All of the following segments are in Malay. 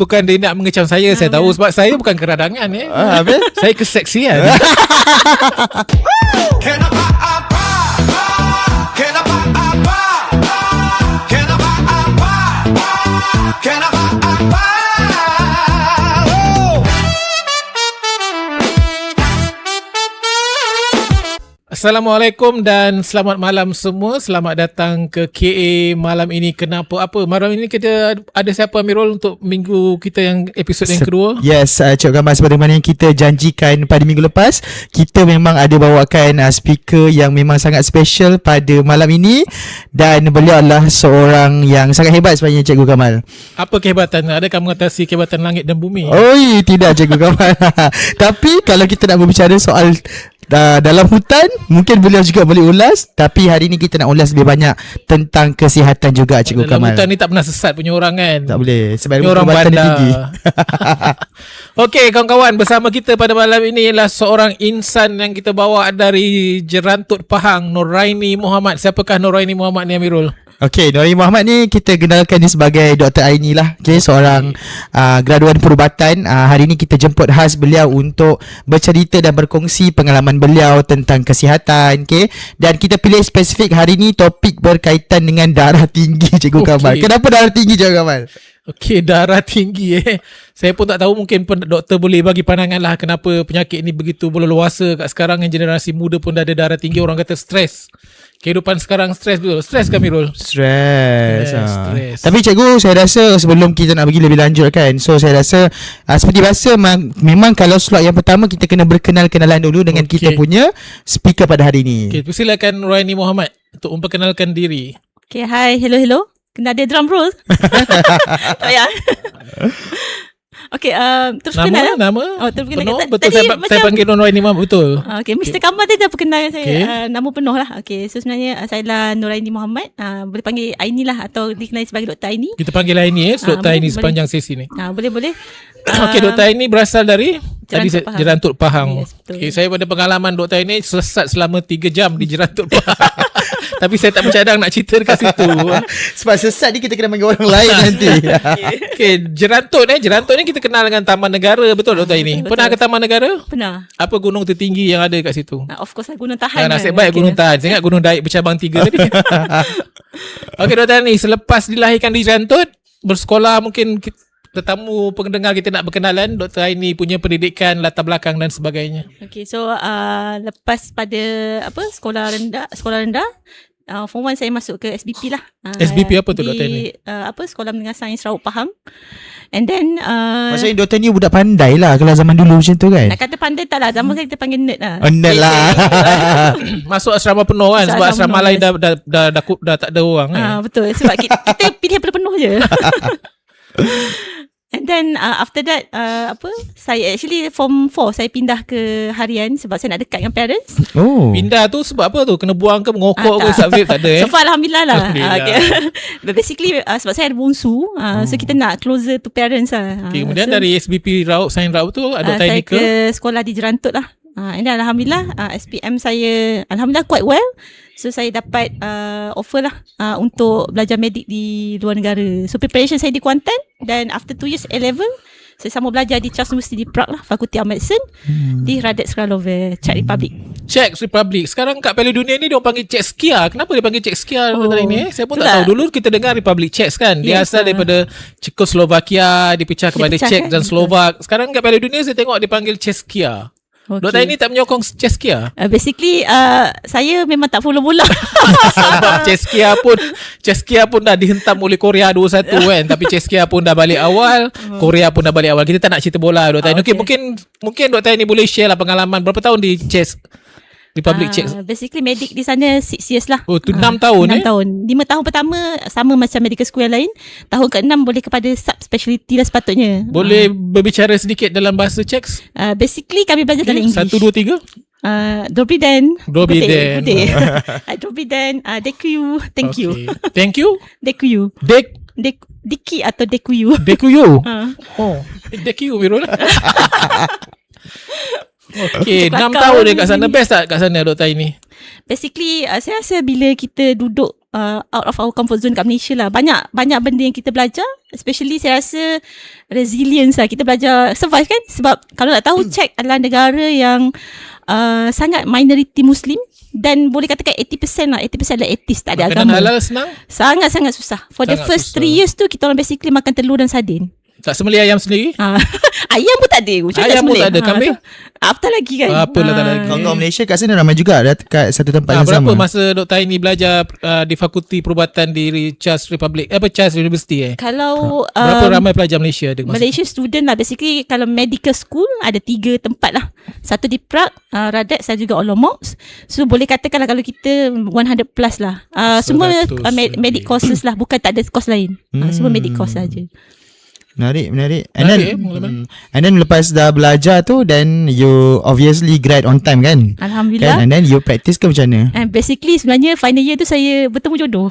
bukan dia nak mengecam saya. Saya tahu sebab saya bukan keradangan saya keseksian. Assalamualaikum dan selamat malam semua. Selamat datang ke KA malam ini. Kenapa? Apa? Malam ini kita ada siapa, Amirul, untuk minggu kita yang episod yang kedua? Yes, Cik Gamal, sebagaimana yang kita janjikan pada minggu lepas, kita memang ada bawakan speaker yang memang sangat special pada malam ini. Dan beliau adalah seorang yang sangat hebat sebenarnya, Cikgu Gamal. Apa kehebatan? Adakah mengatasi kehebatan langit dan bumi? Oi, tidak, Cikgu Gamal. Tapi kalau kita nak berbicara soal dalam hutan, mungkin beliau juga boleh ulas. Tapi hari ni kita nak ulas lebih banyak tentang kesihatan juga, Cikgu Kamal. Dalam hutan ni tak pernah sesat punya orang kan? Tak boleh, sebab orang bandar tinggi. Okey kawan-kawan, bersama kita pada malam ini ialah seorang insan yang kita bawa dari Jerantut Pahang, Noraini Muhammad. Siapakah Noraini Muhammad ni, Amirul? Okey, Noraini Muhammad ni kita kenalkan dia sebagai Dr. Aini lah. Okey, seorang graduan perubatan. Hari ni kita jemput khas beliau untuk bercerita dan berkongsi pengalaman beliau tentang kesihatan. Okey, dan kita pilih spesifik hari ni topik berkaitan dengan darah tinggi, Cikgu Kamal. Kenapa darah tinggi, Cikgu Kamal? Okey, darah tinggi Saya pun tak tahu, mungkin doktor boleh bagi pandangan lah kenapa penyakit ni begitu berleluasa kat sekarang. Yang generasi muda pun dah ada darah tinggi. Orang kata stres. Kehidupan sekarang stres betul. Stres kan, Mirul? Stres. Stres. Tapi cikgu, saya rasa sebelum kita nak pergi lebih lanjut kan, so saya rasa seperti biasa memang kalau slot yang pertama kita kena berkenal-kenalan dulu dengan kita punya speaker pada hari ini. Okey, silakan Noraini Muhammad untuk memperkenalkan diri. Okay, hi, hello. Kena ada drum roll. Tak payah. Okay, terus kenal. Nama? Terus penuh? kenal. Betul, saya panggil Noraini Muhammad, betul. Okay, Mr. Kamal dia dah perkenalkan saya nama penuh lah. Okay, so sebenarnya saya lah Noraini Muhammad. Boleh panggil Aini lah, atau dikenali sebagai Dr. Aini. Kita panggil Aini Dr. Aini sepanjang sesi ni. Boleh. Okey, Dr. Aini berasal dari Jerantut Pahang. Yes, betul. Okay, saya pada pengalaman Dr. Aini sesat selama 3 jam di Jerantut Pahang. Tapi saya tak bercadang nak cerita dekat situ. Sebab sesat ni kita kena panggil orang lain nanti. Okey, Jerantut ni kita kenal dengan Taman Negara, betul Dr. Aini? Pernah ke Taman Negara? Pernah. Apa gunung tertinggi yang ada kat situ? Of course lah, Gunung Tahan. Nasib baik Gunung Tahan. Saya ingat Gunung Daik bercabang 3 tadi. Okey, Dr. Aini, selepas dilahirkan di Jerantut, bersekolah, mungkin tetamu pendengar kita nak berkenalan Dr. Aini punya pendidikan, latar belakang dan sebagainya. Okay, so lepas pada sekolah rendah, form 1 saya masuk ke SBP lah. SBP apa tu, Dr. Aini? Sekolah Menengah Sains Sarawak Pahang. And then maksudnya Dr. ni budak pandai lah kalau zaman dulu macam tu kan? Nak kata pandai tak lah, zaman kita panggil nerd lah. Nerd lah. Masuk asrama penuh kan, sebab asrama lain dah tak ada orang kan. Betul, sebab kita pilih penuh je. And then after that saya actually form 4 saya pindah ke harian sebab saya nak dekat dengan parents. Pindah tu sebab apa tu? Kena buang ke, mengokok ke, subjek tak ada So far Alhamdulillah lah. Alhamdulillah. But basically sebab saya ada bongsu, so kita nak closer to parents lah. Kemudian dari SBP Raub, Sains Raub tu ada saya teknikal ke sekolah di Jerantut lah. And then Alhamdulillah SPM saya Alhamdulillah quite well. So saya dapat offer lah untuk belajar medik di luar negara. So preparation saya di Kuantan. Dan after 2 years A-level, saya sambung belajar di Charles University di Prague lah, Fakulti of Medicine di Hradec Králové, Czech Republic. Czech Republic. Sekarang kat Piala Dunia ni dia panggil Czechia. Kenapa dia panggil Czechia ini? Saya pun tak tahu. Dulu kita dengar Republic Czech kan. Dia asal daripada Czechoslovakia, dipecah kepada Czech dan Slovak. Sekarang kat Piala Dunia saya tengok dia panggil Czechia. Dr. Aini tak menyokong Czechia? Basically saya memang tak follow bola. Sebab Czechia pun dah dihentam oleh Korea 2-1 kan. Tapi Czechia pun dah balik awal, Korea pun dah balik awal. Kita tak nak cerita bola, Dr. Aini. Okay, mungkin Dr. Aini boleh share lah pengalaman berapa tahun di Republic Czech. Basically medik di sana 6 years lah. Tu 6 tahun 6 tahun. 5 tahun pertama sama macam medical school yang lain. Tahun ke-6 boleh kepada subspecialty lah sepatutnya. Boleh berbicara sedikit dalam bahasa Czech? Basically kami belajar dalam English. 1, 2, 3. Dobrý den. Dobrý den. Dobrý den. Děkuju. Thank you. Thank you. Děkuju. Diki atau Dekuyu. Dekuyu. Dekuyu Mirul. Okay, 6 tahun dia kat sana. Best tak kat sana, Dr. Aini? Basically saya rasa bila kita duduk out of our comfort zone kat Malaysia lah. Banyak benda yang kita belajar, especially saya rasa resilience lah. Kita belajar survive kan, sebab kalau nak tahu Czech adalah negara yang sangat minority Muslim, dan boleh katakan 80% lah, 80% adalah atheist, tak ada Makanan agama. halal senang? Sangat-sangat susah. For the Sangat first susah. 3 years tu kita orang basically makan telur dan sardin. Tak sembelih ayam sendiri? Ayam pun tak ada. Ayam pun tak ada. Kambing? Apatah lagi kan. Apalah tak ada lagi. Kawan-kawan Malaysia kat sana ramai juga kat satu tempat yang Berapa sama. masa Dr. Aini belajar di Fakulti Perubatan di Charles University Kalau Berapa ramai pelajar Malaysia ada masa? Malaysia student lah. Basically kalau medical school ada 3 tempat lah. Satu di Prague, Radec, saya juga Olomouc. So boleh katakan lah kalau kita 100 plus lah. Semua 100 medic courses lah. Bukan tak ada course lain. Semua medic course saja. Menarik. Menarik, pengalaman. And then lepas dah belajar tu, then you obviously grad on time kan? Alhamdulillah. Kan? And then you practice ke macam mana? And basically sebenarnya final year tu saya bertemu jodoh.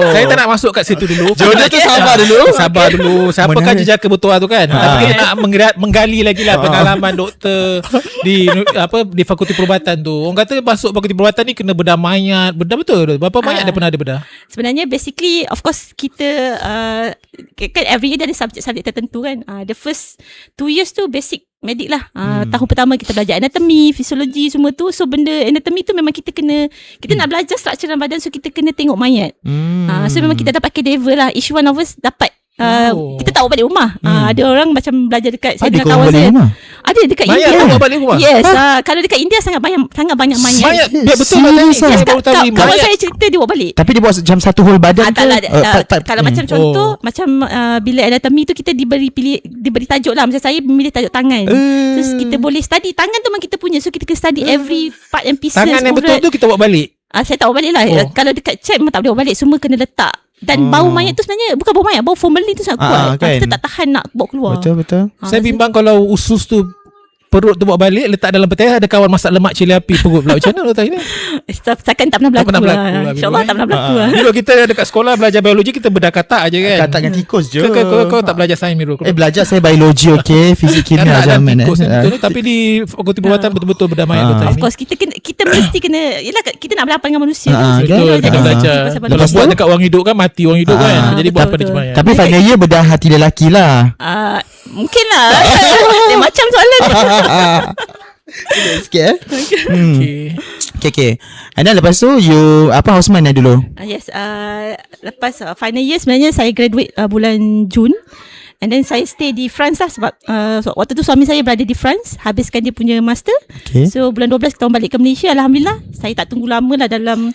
Saya tak nak masuk kat situ dulu. Jodoh tu sabar dulu. Sabar dulu. Siapakah Menarik. jejaka bertuah tu kan? Tapi kita nak menggali lagi lah pengalaman doktor di Fakulti Perubatan tu. Orang kata masuk Fakulti Perubatan ni kena bedah mayat. Bedah betul? Berapa mayat dah pernah ada bedah? Sebenarnya basically of course kita kan every year dia ada subjek tertentu kan. The first 2 years tu basic medik lah. Tahun pertama kita belajar anatomi, fisiologi semua tu. So benda anatomi tu memang kita nak belajar struktur dalam badan, so kita kena tengok mayat. So memang kita dapat cadaver lah. Each one of us dapat. Kita tak bawa balik rumah. Ada orang macam belajar dekat saya Ada dengan kau kawan balik saya. rumah? Ada dekat Mayat India. kau bawa balik rumah? Yes. Kalau dekat India sangat banyak mayat. Mayat? Betul lah tadi. Serious Saya ah? baru tahu ni Kawan mayat. saya cerita dia bawa balik. Tapi dia buat jam satu whole badan Tak lah, kalau macam ni. contoh macam bila anatomi tu kita diberi tajuk lah. Macam saya memilih tajuk tangan. Terus kita boleh study tangan tu memang kita punya. So kita kena study every part and pieces. Tangan yang betul tu kita bawa balik. Saya tak bawa balik lah. Kalau dekat check memang tak boleh bawa balik. Semua kena letak. Dan bau mayat tu sebenarnya bukan bau mayat, bau formalin tu sangat kuat. kan? Kita tak tahan nak bawa keluar. Betul. Saya bimbang kalau usus tu perut tu bawa balik, letak dalam peti, ada kawan masak lemak cili api perut pula. Macam mana Dr. Aini? Takkan tak pernah berlaku, pernah berlaku lah. lah, InsyaAllah tak pernah berlaku lah. Dulu kita dekat sekolah belajar biologi, kita bedah katak je kan. Katak dengan tikus je. Kau tak belajar sains Mirul? Belajar saya biologi okey, fizik kimia Katak dan zaman tikus betul, tapi di Fakulti Perubatan betul-betul bedah mayat Dr. Of Aini. course kita mesti kena, yelah kita nak berhadapan dengan manusia. Betul, Jadi kita belajar. pasal Kalau manusia. buat dekat orang hidup kan, mati orang hidup kan. Jadi buat apa betul. dia mayat. Tapi final year bedah hati lelaki lah. Mungkin lah. Dia macam soalan tu. Sikit Okay. And then lepas tu you houseman dulu? Yes, lepas final year sebenarnya saya graduate bulan Jun. And then saya stay di France lah sebab waktu tu suami saya berada di France, habiskan dia punya master. Okay. So bulan 12 kita orang balik ke Malaysia. Alhamdulillah, saya tak tunggu lama lah, dalam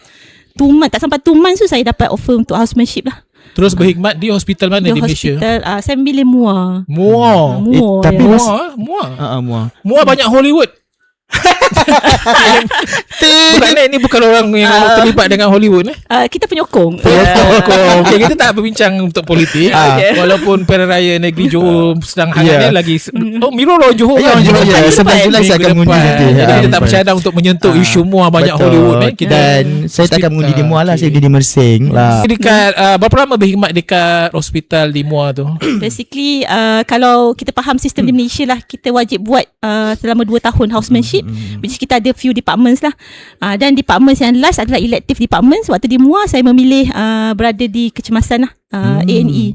2 months, tak sampai 2 months tu saya dapat offer untuk housemanship lah. Terus berkhidmat di hospital mana di Malaysia? Hospital, saya milih MUA. Muar. tapi ya. mas- Muar. Muar. Muar banyak Hollywood. Bukan ini bukan orang yang terlibat dengan Hollywood Kita penyokong. Okay, kita tak berbincang untuk politik. Walaupun Pilihan Raya Negeri Johor sedang hangatnya lagi. Mirul orang Johor Ya, kan? orang Johor, ya. 11 Julai saya akan Minggu mengundi depan. nanti. Jadi kita tak betul. bercadang untuk menyentuh isu Muar banyak Betul. Hollywood Dan saya tak akan mengundi di Muar lah. Saya di Mersing lah. Dekat berapa lama berkhidmat dekat hospital di Muar tu? Basically kalau kita faham sistem di Malaysia lah, kita wajib buat selama 2 tahun housemanship, which is kita ada few departments lah. Dan departments yang last adalah elective departments. Waktu di MUA saya memilih berada di kecemasan lah, A&E.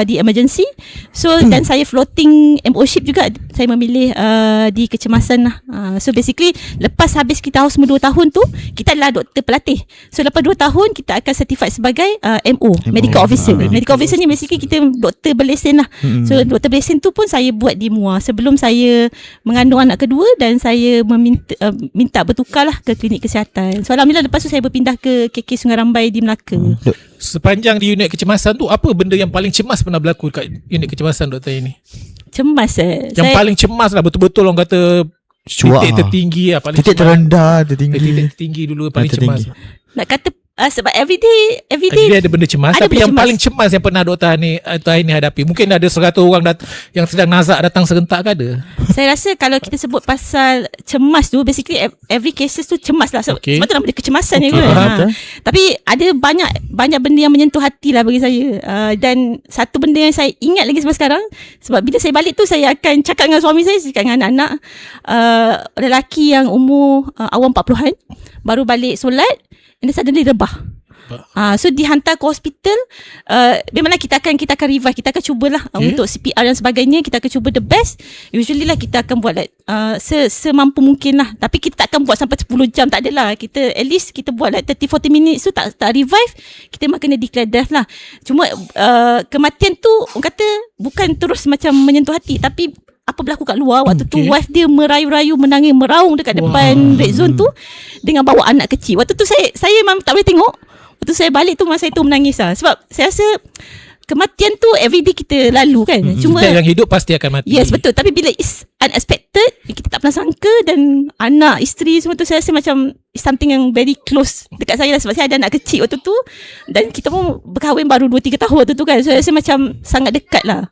Di emergency. So dan saya floating MO-ship juga, saya memilih di kecemasan lah. So basically lepas habis kita house 2 tahun tu, kita adalah doktor pelatih. So lepas 2 tahun kita akan certified sebagai MO, medical officer. Medical officer ni basically kita doktor berlesen lah. So doktor berlesen tu pun saya buat di MUA sebelum saya mengandung anak kedua, dan saya minta bertukar lah ke klinik kesihatan. So alhamdulillah lepas tu saya berpindah ke KK Sungai Rambai di Melaka. Sepanjang di unit kecemasan tu, apa benda yang paling cemas pernah berlaku kat unit kecemasan Dr. ini? Cemas Yang paling cemas lah, betul-betul orang kata titik tertinggi lah, paling Titik cemas. terendah, tertinggi. Titik tertinggi dulu paling tertinggi. cemas. nak kata sebab everyday Dia ada benda cemas, ada tapi benda yang cemas. paling cemas yang pernah Dr. Aini hadapi, mungkin ada 100 orang yang sedang nazak datang serentak ke ada? Saya rasa kalau kita sebut pasal cemas tu, basically every cases tu cemas lah. Sebab tu nama dia kecemasan je kan. Tapi ada banyak benda yang menyentuh hati lah bagi saya. Dan satu benda yang saya ingat lagi sampai sekarang, sebab bila saya balik tu saya akan cakap dengan suami saya, cakap dengan anak-anak, lelaki yang umur awam 40-an, baru balik solat. and then suddenly rebah. So dihantar ke hospital. Memanglah kita akan revive, kita akan cubalah untuk CPR dan sebagainya, kita akan cuba the best. Usually lah kita akan buat like semampu mungkin lah, tapi kita tak akan buat sampai 10 jam, tak adalah. Kita at least kita buat like 30-40 minutes tu tak revive, kita memang kena declare death lah. Cuma kematian tu orang kata bukan terus macam menyentuh hati, tapi apa berlaku kat luar waktu tu, wife dia merayu-rayu, menangis, meraung dekat depan red zone tu dengan bawa anak kecil. Waktu tu saya memang tak boleh tengok. Waktu saya balik tu, masa itu menangis lah. Sebab saya rasa kematian tu everyday kita lalu kan. Cuma kita yang hidup pasti akan mati. Yes, betul. Tapi bila it's unexpected, kita tak pernah sangka, dan anak, isteri semua tu, saya rasa macam something yang very close dekat saya lah. Sebab saya ada anak kecil waktu tu, dan kita pun berkahwin baru 2-3 tahun waktu tu kan. So saya rasa macam sangat dekat lah.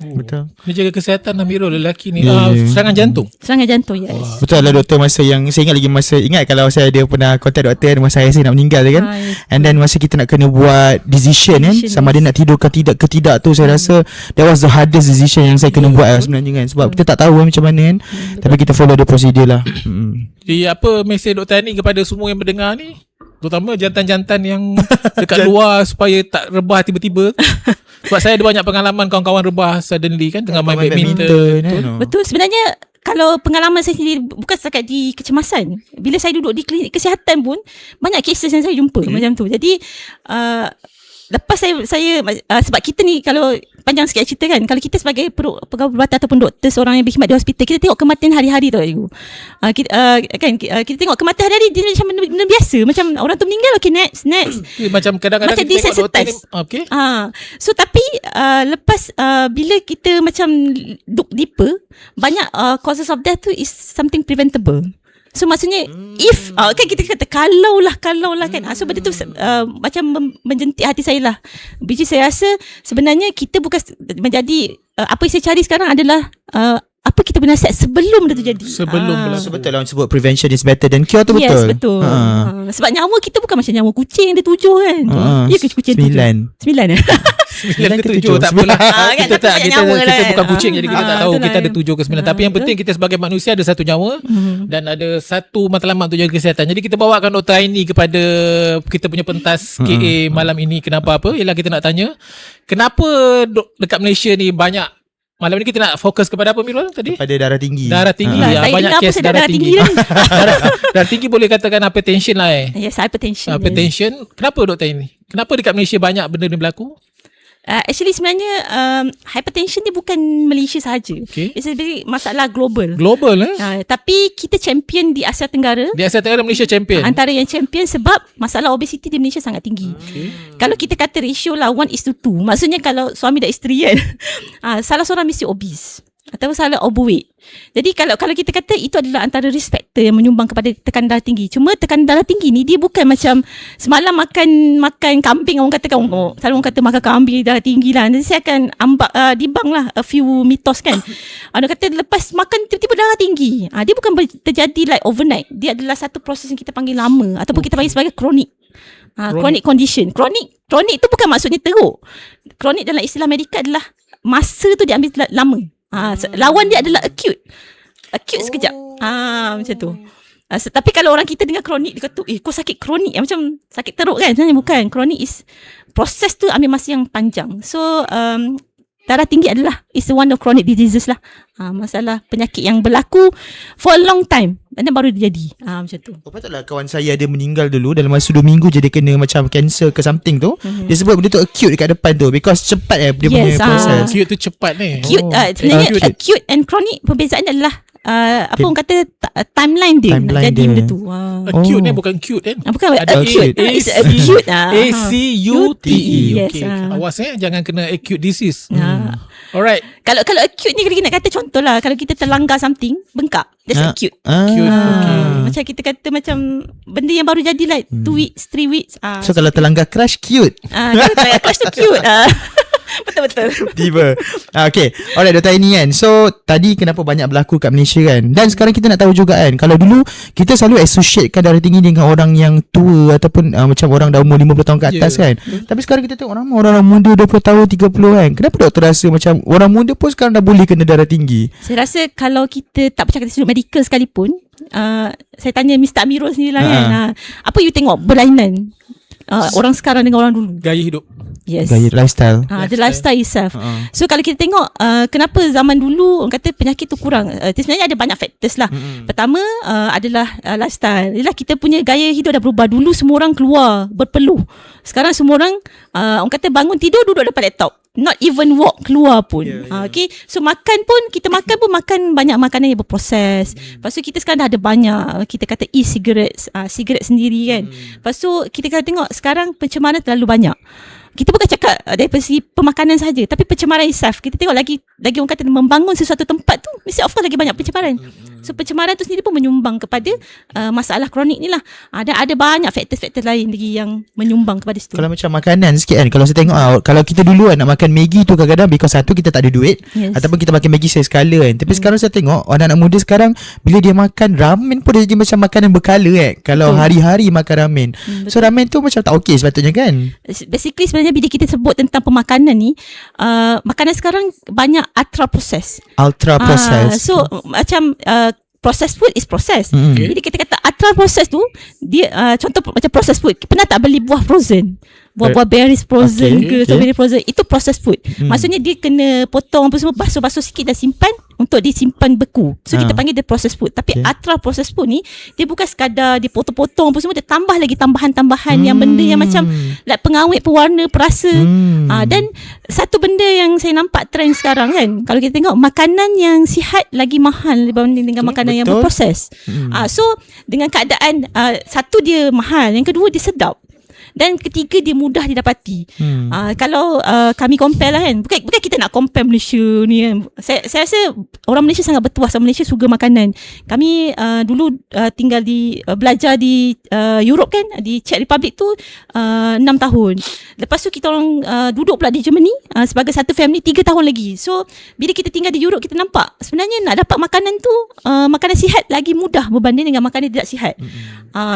Betul. Dia jaga kesihatan Amirul, lelaki ni. Ya. Serangan jantung. Serangan jantung, yes. Betul lah doktor, masa yang saya ingat lagi, ingat kalau saya ada pernah contact doktor kan, masa saya nak meninggal kan. And then masa kita nak kena buat decision kan, sama ada nak tidur ke tidak tu, saya rasa that was the hardest decision yang saya kena buat sebenarnya kan. Sebab kita tak tahu macam mana kan. Tapi kita follow the procedure lah. Jadi apa mesej Dr. Ani kepada semua yang mendengar ni, terutama jantan-jantan yang dekat luar, supaya tak rebah tiba-tiba? Sebab saya ada banyak pengalaman kawan-kawan rebah suddenly kan, tengah main badminton. Betul. Sebenarnya kalau pengalaman saya sendiri bukan setakat di kecemasan, bila saya duduk di klinik kesihatan pun banyak cases yang saya jumpa macam tu. Jadi lepas saya sebab kita ni, kalau panjang sikit cerita kan, kalau kita sebagai pegawai perubatan ataupun doktor, seorang yang berkhidmat di hospital, kita tengok kematian hari-hari tau cikgu. Kita tengok kematian hari-hari, dia macam benda biasa, macam orang tu meninggal, okay, next. Macam kadang-kadang macam kita tengok doktor ni, okay. So tapi lepas bila kita macam look deeper, banyak causes of death tu is something preventable. So maksudnya if kan kita kata kalau lah kan. So benda tu macam menjentik hati saya lah. Which is saya rasa sebenarnya kita bukan menjadi apa yang saya cari sekarang adalah apa kita bernasihat sebelum benda tu jadi. So betul lah orang sebut prevention is better than cure tu, betul. Yes, betul. Sebab nyawa kita bukan macam nyawa kucing, ada 7 kan. Ya ke kucing 9 9 ke 7 tak apalah. Kita bukan kucing, jadi kita tak tahu kita ada 7 ke 9. Tapi yang penting kita sebagai manusia ada satu nyawa dan ada satu matlamat untuk jaga kesihatan. Jadi kita bawakan Dr. Aini kepada kita punya pentas KA malam ini. Kenapa apa? Ialah kita nak tanya, kenapa dekat Malaysia ni banyak, malam ni kita nak fokus kepada apa Mirul tadi? Pada darah tinggi. Darah tinggi. Banyak kes darah tinggi. Darah tinggi boleh katakan hypertension lah Yes, hypertension. Kenapa Dr. Aini? Kenapa dekat Malaysia banyak benda ni berlaku? Actually sebenarnya hypertension ni bukan Malaysia sahaja. It's a very masalah global. Tapi kita champion di Asia Tenggara. Di Asia Tenggara Malaysia champion. Antara yang champion sebab masalah obesiti di Malaysia sangat tinggi. Kalau kita kata ratio lah 1:2, maksudnya kalau suami dan isteri kan, salah seorang mesti obese atau salah overweight. Jadi kalau kita kata itu adalah antara risk factor yang menyumbang kepada tekanan darah tinggi. Cuma tekanan darah tinggi ni dia bukan macam semalam makan kambing, orang kata selalu orang kata makan kambing darah tinggi lah. Nanti saya akan dibang lah a few mitos kan. Orang kata lepas makan tiba-tiba darah tinggi. Dia bukan terjadi like overnight. Dia adalah satu proses yang kita panggil lama ataupun kita panggil sebagai chronic. Chronic condition. Chronic tu bukan maksudnya teruk. Chronic dalam istilah medikal adalah masa tu dia ambil lama. Lawan dia adalah acute sekejap. Macam tu. Tapi kalau orang kita dengar kronik, dia kata kau sakit kronik, macam sakit teruk kan. Sebenarnya bukan. Kronik is proses tu ambil masa yang panjang. So darah tinggi adalah is one of chronic diseases lah. Masalah penyakit yang berlaku for a long time dan baru dia jadi. Macam tu. Patutlah kawan saya ada meninggal dulu dalam masa 2 minggu je dia kena macam cancer ke something tu. Dia sebut benda tu acute dekat depan tu because cepat dia punya proses. Acute tu cepat ni. Sebenarnya acute and chronic perbezaan adalah orang kata timeline dia nak jadi benda tu. Acute ni bukan cute kan? Bukan acute. Acute. ACUTE. Yes. Awas jangan kena acute disease. Alright. Kalau acute ni kita nak kata contoh lah, kalau kita terlanggar something bengkak, that's acute. Macam kita kata macam benda yang baru jadi like 2 weeks, 3 weeks. So kalau terlanggar crush cute. Kalau crush tu cute. Betul-betul. Tiba. Okay. Alright, Dr. Aini kan. So tadi kenapa banyak berlaku kat Malaysia kan. Dan sekarang kita nak tahu juga kan, kalau dulu kita selalu associatekan darah tinggi dengan orang yang tua ataupun macam orang dah umur 50 tahun ke atas kan. Tapi sekarang kita tengok orang muda 20 tahun 30 kan. Kenapa doktor rasa macam orang muda pun sekarang dah boleh kena darah tinggi? Saya rasa kalau kita tak percaya sudut medical sekalipun, saya tanya Mr. Amirul sendiri lah kan, apa you tengok berlainan orang sekarang dengan orang dulu? Gaya hidup. Yes. Gaya lifestyle. The lifestyle itself. So kalau kita tengok kenapa zaman dulu orang kata penyakit tu kurang, sebenarnya ada banyak factors lah. Pertama adalah lifestyle. Ialah kita punya gaya hidup dah berubah. Dulu semua orang keluar berpeluh. Sekarang semua orang orang kata bangun tidur duduk depan laptop. Not even walk keluar pun. Okay. So makan pun, kita makan pun makan banyak makanan yang berproses. Lepas tu kita sekarang dah ada banyak, kita kata e-cigarettes, cigarette sendiri kan. Lepas tu kita kata tengok sekarang pencemaran terlalu banyak. Kita bukan cakap dari segi pemakanan saja, tapi pencemaran itself. Kita tengok lagi orang kata membangun sesuatu tempat tu, mesti of course lagi banyak pencemaran. So pencemaran tu sendiri pun menyumbang kepada masalah kronik ni lah. Dan ada banyak faktor-faktor lain lagi yang menyumbang kepada situ. Kalau macam makanan sikit kan, kalau saya tengok kalau kita dulu nak makan Maggi tu kadang-kadang because satu kita tak ada duit, ataupun kita makan Maggi sekala kan. Tapi sekarang saya tengok anak-anak muda sekarang bila dia makan ramen pun dia jadi macam makanan berkala kan. Kalau hari-hari makan ramen. So ramen tu macam tak okey sepatutnya kan. Basically sebenarnya bila kita sebut tentang pemakanan ni, makanan sekarang banyak ultra process. So macam processed food is processed. Jadi kita kata ultra processed tu dia contoh macam processed food. Pernah tak beli buah frozen? Buah-buah berries frozen ke strawberry frozen, itu processed food. Maksudnya dia kena potong apa semua, basuh-basuh sikit dan simpan untuk disimpan beku. So kita panggil dia processed food. Tapi ultra processed food ni dia bukan sekadar dipotong-potong apa semua, dia tambah lagi tambahan-tambahan yang benda yang macam like pengawet, pewarna, perasa. Dan satu benda yang saya nampak trend sekarang kan, kalau kita tengok makanan yang sihat lagi mahal dibanding dengan makanan yang berproses. So dengan keadaan satu dia mahal, yang kedua dia sedap, dan ketiga dia mudah didapati. Kalau kami compare lah kan, bukan kita nak compare Malaysia ni kan. Saya rasa orang Malaysia sangat bertuah. Orang Malaysia suka makanan. Kami dulu tinggal belajar di Europe kan, di Czech Republic tu 6 tahun. Lepas tu kita orang duduk pula di Germany sebagai satu family 3 tahun lagi. So bila kita tinggal di Europe, kita nampak sebenarnya nak dapat makanan tu, makanan sihat lagi mudah berbanding dengan makanan tidak sihat.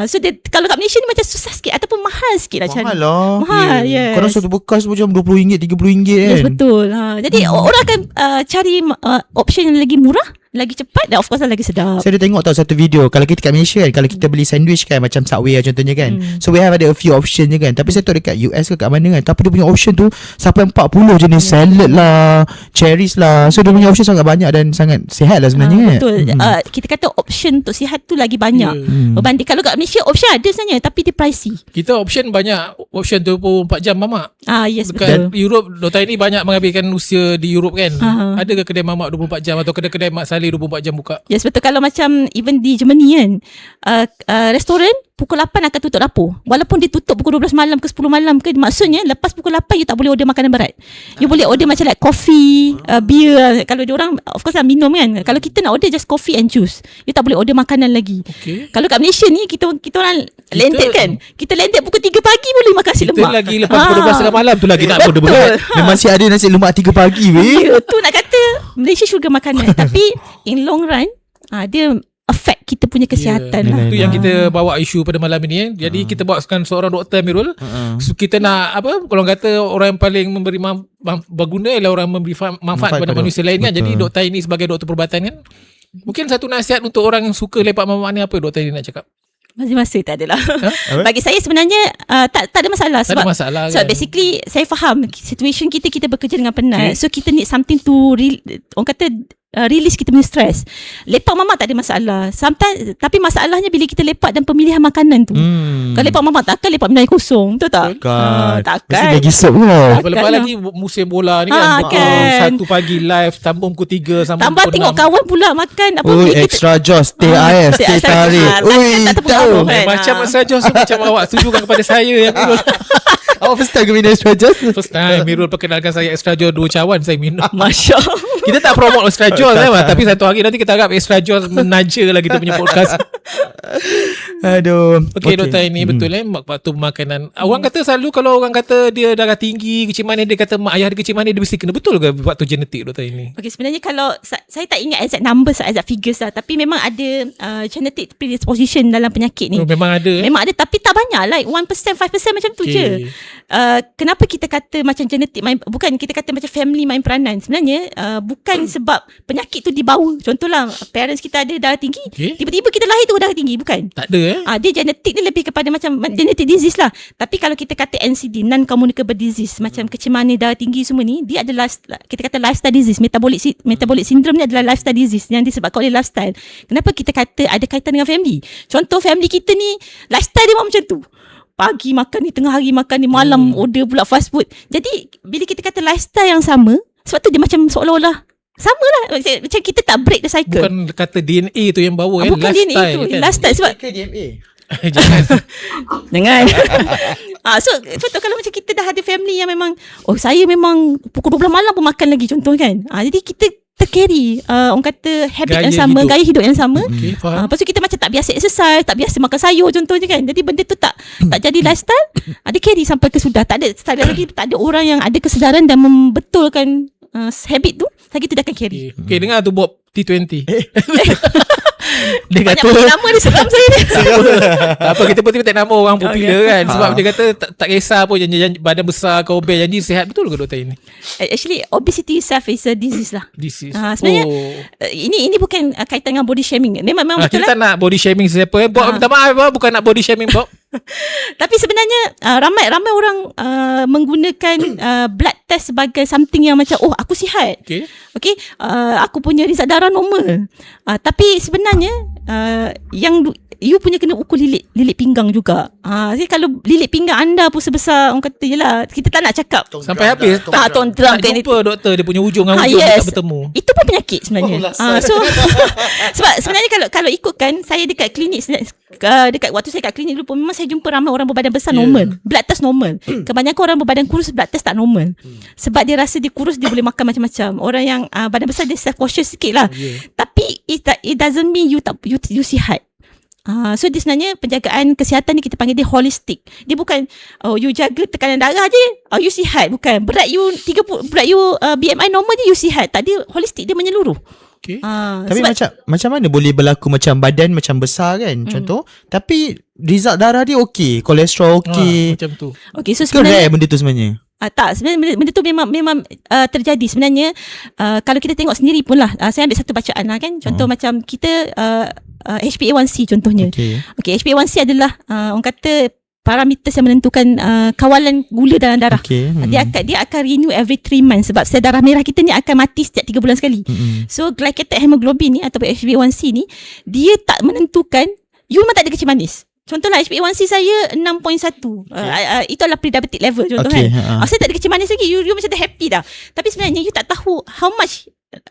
So kalau kat Malaysia ni macam susah sikit ataupun mahal sikit lah. Mahal lah. Mahal, yes. Korang satu bekas macam RM20, RM30 kan. Yes, betul. Jadi orang akan cari option yang lagi murah, lagi cepat, dan of course lagi sedap. Saya ada tengok tahu satu video, kalau kita kat Malaysia kan, kalau kita beli sandwich kan, macam Subway lah contohnya kan. So we have ada a few option je kan. Tapi saya tahu dekat US ke kat mana kan, tapi dia punya option tu sampai 40 jenis salad lah, cherries lah. So dia punya option sangat banyak dan sangat sihat lah sebenarnya. Betul. Kita kata option untuk sihat tu lagi banyak. Berbanding kalau kat Malaysia option ada sebenarnya, tapi dia pricey. Kita option banyak, option 24 jam mamak. Yes, dekat betul. Europe, Dr. ini banyak mengambilkan usia di Europe kan. Ada ke kedai mamak 24 jam atau kedai-kedai Mak Saleh 24 jam buka? Yes, betul. Kalau macam even di Germany kan, restoran pukul 8 akan tutup dapur. Walaupun dia tutup pukul 12 malam ke 10 malam ke, maksudnya lepas pukul 8 you tak boleh order makanan berat. You boleh order macam like coffee, beer. Kalau dia orang of course lah minum kan. Kalau kita nak order just coffee and juice, you tak boleh order makanan lagi. Kalau kat Malaysia ni kita orang landed kan. Kita landed pukul 3 pagi boleh makan nasi lemak. Kita lagi lepas pukul 12 malam tu lagi nak order berat. Dia masih ada nasi lemak 3 pagi weh. Tu nak kata Malaysia syurga makanan. Tapi in long run dia affect kita punya kesihatan lah. Itu yang kita bawa isu pada malam ini Jadi kita bawakan seorang doktor Amirul. So kita nak kalau kata orang yang paling memberi berguna ialah orang memberi manfaat kepada manusia lain kan. Jadi doktor ini sebagai doktor perubatan kan, mungkin satu nasihat untuk orang yang suka lepak mamak ni, apa doktor ini nak cakap? Masa tak adalah. Bagi saya sebenarnya tak ada masalah. Tak ada masalah kan? Kan? Basically saya faham situation kita bekerja dengan penat. So kita need something to orang kata release kita punya stress. Lepak mamak tak ada masalah. Sometimes, tapi masalahnya bila kita lepak dan pemilihan makanan tu. Kalau lepak mamak takkan lepak minum air kosong, betul tak? Takkan. Takkan. Mesti bagi sup lah. Lepas lagi musim bola ni kan. Kan. 1 pagi live tambah pukul 3 sampai tambah tengok 6. Kawan pula makan apa extra jos, teh ais, teh tarik. Ui, tahu. Macam extra jos tu macam awak setujukan kepada saya yang Mirul. Awak first time ke minum extra jos? First time Mirul perkenalkan saya extra jos 2 cawan saya minum. Masya Allah. Kita tak promote extra jos tapi satu hari nanti kita anggap extra jos menaja lah kita punya podcast. Aduh. Okey, Doktor ini betul waktu makanan. Orang kata selalu kalau orang kata dia darah tinggi, kecil manis, dia kata mak ayah dia kecil manis, dia mesti kena. Betul ke waktu genetik, Doktor ini? Okay, sebenarnya kalau saya tak ingat exact numbers, exact figures lah, tapi memang ada genetic predisposition dalam penyakit ni. Memang ada. Memang ada, tapi tak banyak, like 1%, 5% macam tu je. Kenapa kita kata macam genetik bukan kita kata macam family main peranan. Sebenarnya bukan sebab penyakit tu dibawa. Contohlah parents kita ada darah tinggi, tiba-tiba kita lahir tu darah tinggi, bukan. Tak ada dia genetik ni lebih kepada macam genetic disease lah. Tapi kalau kita kata NCD, non communicable disease, macam kecil manis, darah tinggi semua ni, dia adalah kita kata lifestyle disease. Metabolic syndrome ni adalah lifestyle disease yang disebabkan oleh lifestyle. Kenapa kita kata ada kaitan dengan family? Contoh family kita ni lifestyle dia macam tu. Pagi makan ni, tengah hari makan ni, malam order pula fast food. Jadi bila kita kata lifestyle yang sama, sebab tu dia macam seolah-olah sama lah. Macam kita tak break the cycle. Bukan kata DNA tu yang bawa bukan lifestyle DNA tu kan? lifestyle sebab DNA. Jangan. So contoh kalau macam kita dah ada family yang memang saya memang pukul 12 malam pun makan lagi, contoh kan. Jadi kita tercarry orang kata habit yang sama, gaya hidup yang sama. Lepas tu kita macam tak biasa exercise, tak biasa makan sayur contohnya kan. Jadi benda tu tak jadi lifestyle. Dia carry sampai ke sudah. Tak ada orang yang ada kesedaran dan membetulkan habit tu, lagi tu dia akan carry. Okay, dengar tu Bob T20. Dia banyak kata nama dia seram saya ni. Tak apa, kita pun tak nama orang popular kan. Sebab dia kata tak kisah pun janji badan besar ke obes, janji sihat. Betul ke Doktor ini? Actually obesity itself is a disease lah. Disease. Sebenarnya ini bukan kaitan dengan body shaming. Memang betul kita lah. tak nak body shaming siapa. Bob minta maaf, bukan nak body shaming Bob. Tapi sebenarnya ramai orang menggunakan blood test sebagai something yang macam aku sihat. Okay, aku punya risau darah normal. Tapi sebenarnya yang you punya kena ukur lilit pinggang juga. Jadi kalau lilit pinggang anda pun sebesar, orang kata yelah, kita tak nak cakap sampai habis tak jumpa doktor dia punya ujung dengan ujung tak bertemu. Itu pun penyakit sebenarnya. So sebab sebenarnya kalau ikutkan saya dekat klinik, dekat waktu saya kat klinik dulu pun memang saya jumpa ramai orang berbadan besar normal, blood test normal. Kebanyakan orang berbadan kurus blood test tak normal. Sebab dia rasa dia kurus, dia boleh makan macam-macam. Orang yang badan besar dia self conscious sikit lah. Tapi it doesn't mean you sihat. So dia sebenarnya penjagaan kesihatan ni kita panggil dia holistic. Dia bukan you jaga tekanan darah je, you sihat. Bukan berat you 30, berat you BMI normal je you sihat. Tak, dia holistic, dia menyeluruh. Tapi macam mana boleh berlaku macam badan macam besar kan, contoh, tapi result darah dia okey, kolesterol okey, macam tu. Okay, so sebenarnya benda tu sebenarnya tak, sebenarnya benda tu memang terjadi sebenarnya. Kalau kita tengok sendiri pun lah, saya ambil satu bacaan lah kan. Contoh macam kita HbA1c contohnya. Okay, HbA1c adalah orang kata parameters yang menentukan kawalan gula dalam darah. Dia akan renew every 3 months sebab sel darah merah kita ni akan mati setiap 3 bulan sekali. So glycated hemoglobin ni atau HbA1c ni, dia tak menentukan you memang tak ada kecil manis. Contohlah HbA1c saya 6.1. Itu adalah pre-diabetic level contoh kan. Saya tak ada kecil manis lagi, you macam dah happy dah. Tapi sebenarnya you tak tahu how much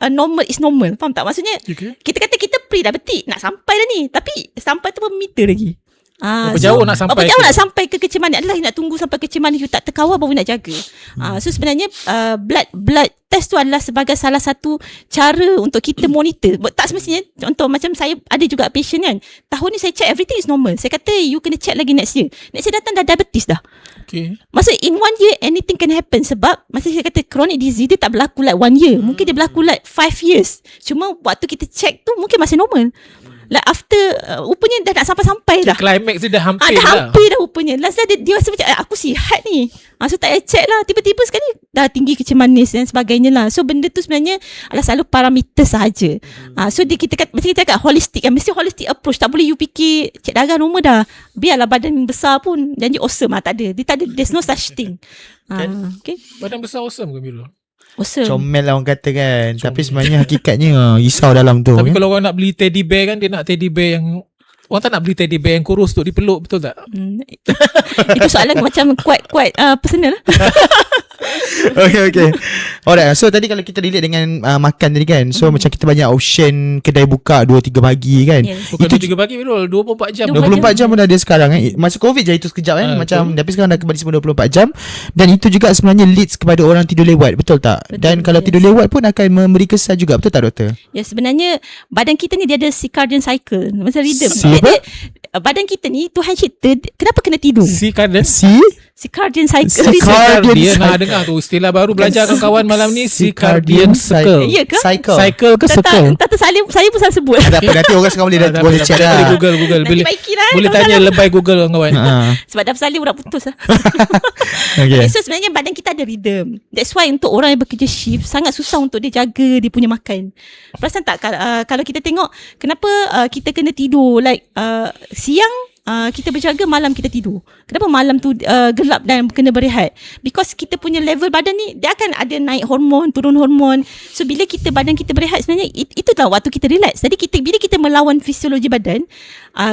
normal is normal. Faham tak? Maksudnya kita kata kita pre-diabetic, nak sampai dah ni, tapi sampai tu pun meter lagi. Berapa jauh nak sampai ke kecil manis adalah nak tunggu sampai kecil manis you tak terkawal baru nak jaga. So sebenarnya blood test tu adalah sebagai salah satu cara untuk kita monitor. Tak semestinya, contoh macam saya ada juga patient kan, tahun ni saya check everything is normal. Saya kata you kena check lagi next year. Next year datang dah diabetes dah. Maksud in 1 year anything can happen. Sebab masa saya kata chronic disease dia tak berlaku like 1 year, mungkin dia berlaku like 5 years. Cuma waktu kita check tu mungkin masih normal. Like after rupanya dah nak sampai-sampai dah. Climax dia dah hampir dah. Hampir dah rupanya. Last dia rasa macam aku sihat ni. So tak payah check lah. Tiba-tiba sekali dah tinggi kecil manis dan sebagainya lah. So benda tu sebenarnya adalah selalu parameter sahaja. So kita macam kita cakap holistic kan. Mesti holistic approach. Tak boleh you fikir cek darah normal dah, biarlah badan besar pun janji awesome lah. Tak ada. Dia tak ada. There's no such thing. Okay. Badan besar awesome ke Mira? Awesome. Comel lah orang kata kan. Tapi sebenarnya hakikatnya risau dalam tu. Tapi kalau orang nak beli teddy bear kan, dia nak teddy bear yang, orang tak nak beli teddy bear yang kurus tu dipeluk, betul tak? Itu soalan macam quite personal lah. Okay. Alright, so tadi kalau kita relate dengan makan tadi kan, so macam kita banyak option kedai buka 2-3 pagi kan. Bukan 2-3 pagi Mirul, 24 jam. 24 jam pun dah ada sekarang kan. Masa COVID je itu sekejap kan, macam tapi sekarang dah kembali semua 24 jam. Dan itu juga sebenarnya leads kepada orang tidur lewat, betul tak? Dan kalau tidur lewat pun akan memberi kesan juga, betul tak doktor? Ya, sebenarnya badan kita ni dia ada circadian cycle, macam rhythm. badan kita ni Tuhan cipta kenapa kena tidur? Circadian cycle. Dia nak dengar tu istilah baru belajar kawan-kawan malam ni, circadian cycle. Ya ke? Cycle ke circle? Tak saya pun salah sebut. Ada apa nanti orang sekarang boleh check lah. Google Nanti baiki lah. boleh tanya lebay Google kawan. Sebab dah Salim udah putus lah. Okay. So sebenarnya badan kita ada rhythm. That's why untuk orang yang bekerja shift sangat susah untuk dia jaga dia punya makan. Perasan tak kalau kita tengok kenapa kita kena tidur like siang kita berjaga, malam kita tidur. Kenapa malam tu gelap dan kena berehat? Because kita punya level badan ni dia akan ada naik hormon, turun hormon. So bila badan kita berehat sebenarnya itulah waktu kita relax. Jadi bila kita melawan fisiologi badan,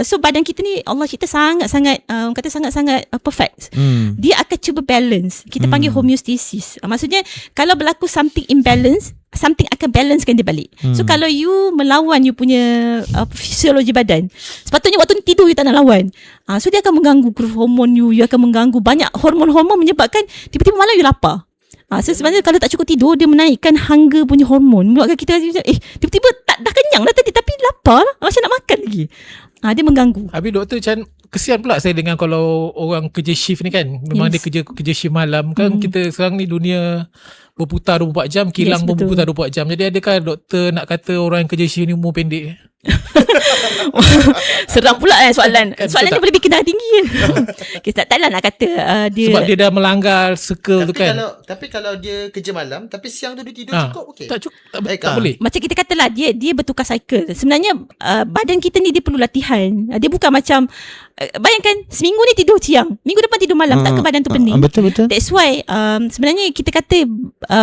so badan kita ni Allah cipta sangat-sangat orang kata sangat-sangat perfect. Dia akan cuba balance. Kita panggil homeostasis. Maksudnya kalau berlaku something imbalance, something akan balancekan dia balik. So kalau you melawan you punya fisiologi badan, sepatutnya waktu ni tidur you tak nak lawan. So dia akan mengganggu growth hormon you akan mengganggu banyak hormon-hormon menyebabkan tiba-tiba malam you lapar. So sebenarnya kalau tak cukup tidur dia menaikkan hunger punya hormon. Menyebabkan kita tiba-tiba dah kenyang dah tadi tapi lapar lah, macam nak makan lagi. Dia mengganggu. Habis doktor macam kesian pula saya dengan kalau orang kerja shift ni kan. Memang dia kerja shift malam kan. Kita sekarang ni dunia berputar 24 jam, kilang pun berputar 24 jam. Jadi adakah doktor nak kata orang yang kerja shift ni umur pendek? Seram pula soalan. Soalan ni boleh bikin darah tinggi kan. Kita taklah nak kata dia sebab dia dah melanggar circle tu kan. Tapi kalau dia kerja malam tapi siang tu dia tidur cukup okey. Tak boleh. Macam kita katalah dia bertukar cycle. Sebenarnya badan kita ni dia perlu latihan. Dia bukan macam bayangkan seminggu ni tidur siang, minggu depan tidur malam, takkan badan tu pening. Betul. That's why sebenarnya kita kata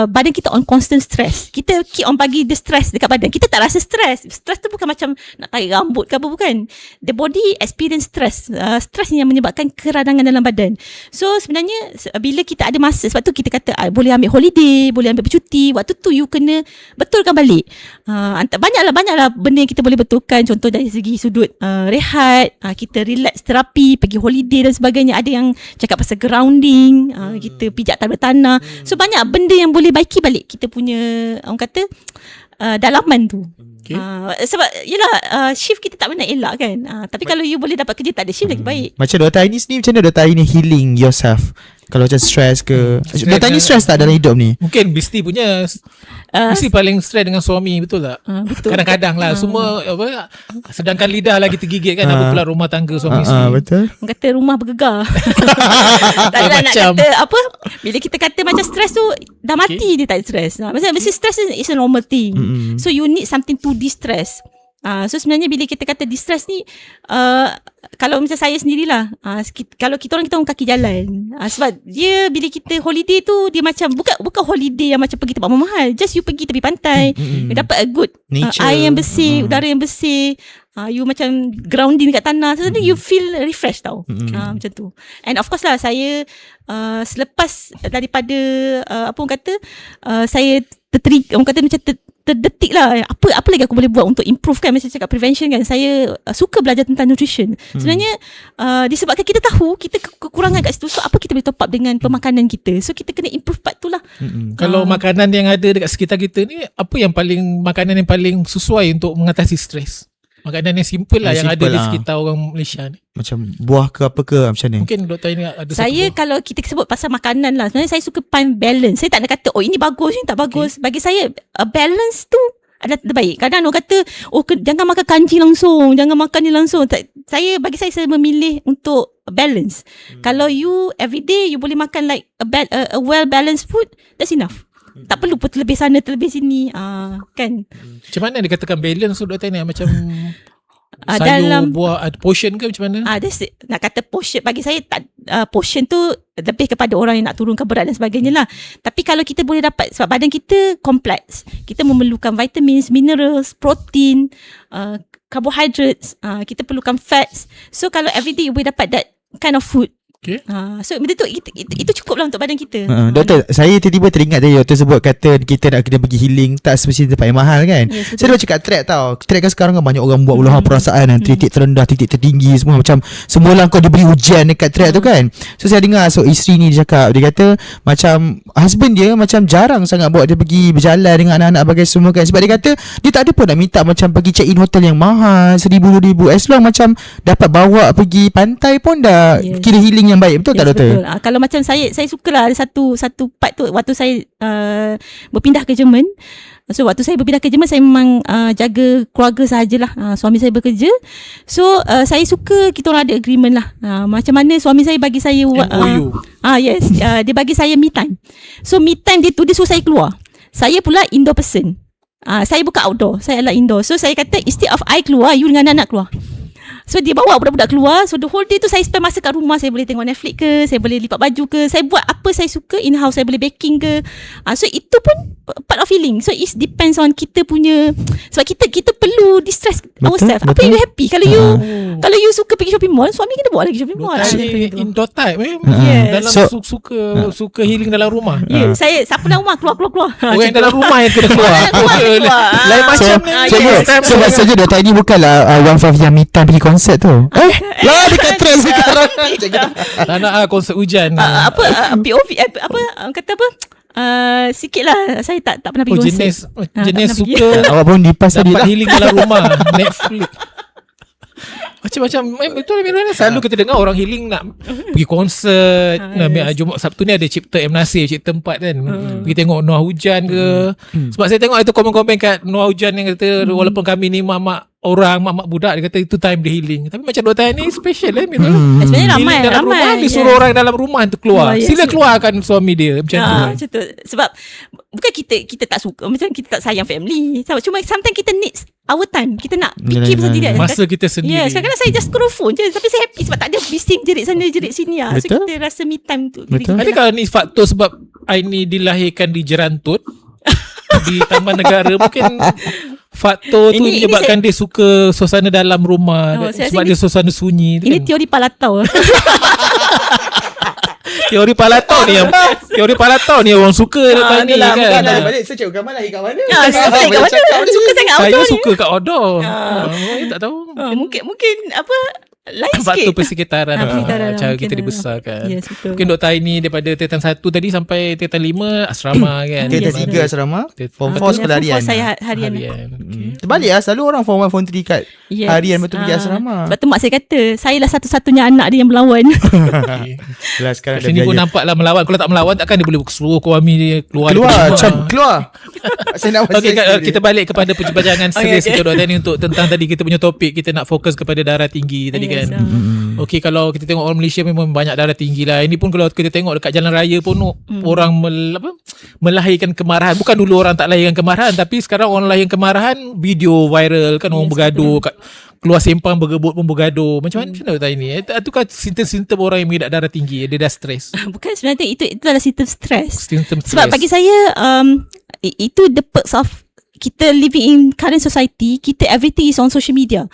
badan kita on constant stress. Kita keep on bagi dia stress dekat badan. Kita tak rasa stress. Stress tu bukan macam nak tarik rambut ke apa, bukan. The body experience stress. Stress ni yang menyebabkan keradangan dalam badan. So sebenarnya bila kita ada masa, sebab tu kita kata boleh ambil holiday, boleh ambil bercuti. Waktu tu you kena betulkan balik. Banyaklah benda yang kita boleh betulkan. Contoh dari segi sudut rehat, kita relax terapi, pergi holiday dan sebagainya. Ada yang cakap pasal grounding, kita pijak tanah. So banyak benda yang boleh baiki balik kita punya orang kata dalaman tu. Okay. Sebab yelah shift kita tak pernah elak kan. Tapi kalau you boleh dapat kerja tak ada shift lagi baik. Macam Dr. Aini ni, macam mana Dr. Aini healing yourself? Kalau macam stress ke Dr. Aini stress tak dalam hidup ni? Mungkin Bisti punya Bisti paling stress dengan suami, betul tak? Betul. Kadang-kadang lah semua sedangkan lidah lagi tergigit kan, apa pula rumah tangga suami isteri. Betul. Orang kata rumah bergegar. Tak nak macam kata apa, bila kita kata macam stress tu dah mati, dia tak stress. Maksudnya stress is a normal thing. So you need something to distress. So sebenarnya bila kita kata distress ni, kalau macam saya sendirilah, kalau kita orang kaki jalan, sebab dia bila kita holiday tu dia macam bukan holiday yang macam pergi tempat mahal, just you pergi tepi pantai, you dapat a good air yang bersih, udara yang bersih, you macam grounding dekat tanah, so you feel refreshed tau. Macam tu. And of course lah saya selepas daripada apa orang kata, saya orang kata macam terdetik lah apa lagi aku boleh buat untuk improve kan, macam cakap prevention kan. Saya suka belajar tentang nutrition. Sebenarnya disebabkan kita tahu kita kekurangan kat situ, so apa kita boleh top up dengan pemakanan kita, so kita kena improve part tu lah. Kalau makanan yang ada dekat sekitar kita ni, apa yang makanan yang paling sesuai untuk mengatasi stres? Makanan yang simple lah, yang ada di sekitar orang Malaysia ni. Macam buah ke apa ke, macam ni? Mungkin doktor ini ada saya satu buah. Kalau kita sebut pasal makanan lah, sebenarnya saya suka find balance. Saya tak nak kata ini bagus, ini tak bagus. Bagi saya balance tu adalah terbaik. Kadang orang kata jangan makan kanji langsung, jangan makan ni langsung. Bagi saya memilih untuk balance. Kalau you everyday you boleh makan like a well balanced food, that's enough. Tak perlu pun terlebih sana terlebih sini, kan. Macam mana dikatakan balance tu doktor ni? Macam sayur, dalam buah, portion ke macam mana? Nak kata portion, bagi saya tak, portion tu lebih kepada orang yang nak turunkan berat dan sebagainya lah. Tapi kalau kita boleh dapat, sebab badan kita kompleks, kita memerlukan vitamins, minerals, protein, carbohydrates, kita perlukan fats. So kalau everyday you boleh dapat that kind of food, Okay. So benda tu itu cukup lah untuk badan kita. Doktor, saya tiba-tiba teringat tadi doktor sebut kata kita nak kena pergi healing tak semestinya tempat yang mahal kan. Yes, Saya dah cakap track tau. Track kan sekarang kan banyak orang buat uluhan perasaan dan titik terendah, titik tertinggi semua macam semua orang kau diberi ujian dekat track tu kan. So saya dengar isteri ni dia cakap, dia kata macam husband dia macam jarang sangat bawa dia pergi berjalan dengan anak-anak bagai semua kan. Sebab dia kata dia tak ada pun nak minta macam pergi check in hotel yang mahal 1,000-2,000, as long macam dapat bawa pergi pantai pun dah kira healing yang baik. Betul tak doktor? Betul. Kalau macam saya sukalah ada satu part tu waktu saya berpindah ke Jerman. So waktu saya berpindah ke Jerman, saya memang jaga keluarga sahajalah. Suami saya bekerja. So saya suka kita orang ada agreement lah. Macam mana suami saya bagi saya MOU. yes, dia bagi saya me time. So me time dia suruh saya keluar. Saya pula indoor person. Saya bukan outdoor, saya adalah indoor. So saya kata instead of I keluar, you dengan anak keluar. So dia bawa budak-budak keluar. So the whole day tu saya spend masa kat rumah. Saya boleh tengok Netflix ke, saya boleh lipat baju ke, saya buat apa saya suka in house, saya boleh baking ke. So itu pun part of healing. So it depends on kita punya, sebab kita perlu distress ourselves. Apa yang you happy? Kalau you suka pergi shopping mall, suami kita bawa lagi shopping mall. Indoor type Yes. dalam suka healing dalam rumah. Saya siapa dalam rumah keluar. Orang yang dalam rumah yang kena keluar. Lain macam ni. So maksudnya doktor ini bukanlah one of yang me time pergi konsert tu. Lah dekat trend sekarang. Tak nak konsert hujan. POV kata apa? Sikit lah. Saya tak pernah pergi konsert. Jenis suka Awak pun dipas tadi dapat lah. healing dalam rumah. Netflix. Macam-macam betul Mirana. Selalu kita dengar orang healing nak pergi konsert. Jumaat Sabtu ni ada Cipta M. Nasir, Cipta 4 kan. Pergi tengok Noah Hujan ke. Sebab saya tengok itu komen-komen kat Noah Hujan yang kata walaupun kami ni mak budak, dia kata itu time dia healing. Tapi macam doktor ni special Mirana. Sebenarnya Healing dalam rumah, dia suruh orang dalam rumah tu keluar. Sila keluarkan suami dia macam tu. Macam tu. Sebab bukan kita tak suka, macam kita tak sayang family. Cuma sometimes kita need our time. Kita nak fikir pasal diri. Masa kita sendiri. Kadang-kadang saya just scroll phone je, tapi saya happy sebab tak ada bising jerit sana jerit sini lah. So kita rasa me time tu. Adakah ni faktor sebab Aini dilahirkan di Jerantut di Taman Negara, mungkin faktor tu menyebabkan dia suka suasana dalam rumah, sebab dia suasana sunyi tu. Ini teori Palatau. Teori Palatau ni orang suka datang ni kan. Balik saya cakap gambar lahir kat mana? Suka sangat outdoor. Saya suka kat outdoor. Tak tahu. Mungkin apa lain faktor sikit. persekitaran cara kita dibesarkan. Yes, betul. Mungkin Dr. Aini daripada Tetan 1 tadi sampai Tetan 5 asrama kan. Tetan 3 asrama, Form 4 sekolah harian. Saya harian. Terbalik lah, selalu orang Form 1 Form 3 kat harian betul pergi asrama. Sebab tu mak saya kata saya lah satu-satunya anak dia yang melawan. Lah sekarang sini pun nampaklah melawan. Kalau tak melawan takkan dia boleh suruh suami dia keluar. Keluar. Saya nak kita balik kepada perbincangan serius kita Dr. Aini untuk tentang tadi kita punya topik. Kita nak fokus kepada darah tinggi tadi kan. Okey, kalau kita tengok orang Malaysia memang banyak darah tinggi lah. Ini pun kalau kita tengok dekat jalan raya pun orang melahirkan kemarahan. Bukan dulu orang tak lahirkan kemarahan, tapi sekarang orang lahirkan kemarahan, video viral kan, orang bergaduh kat keluar sempang bergebut pun bergaduh. Macam mana Dr. Aini? Itu kan simptom-simptom orang yang mengidap darah tinggi. Dia dah stres. Bukan, sebenarnya itu adalah simptom stres. Simptom Sebab bagi saya itu the perks of kita living in current society. Kita everything is on social media.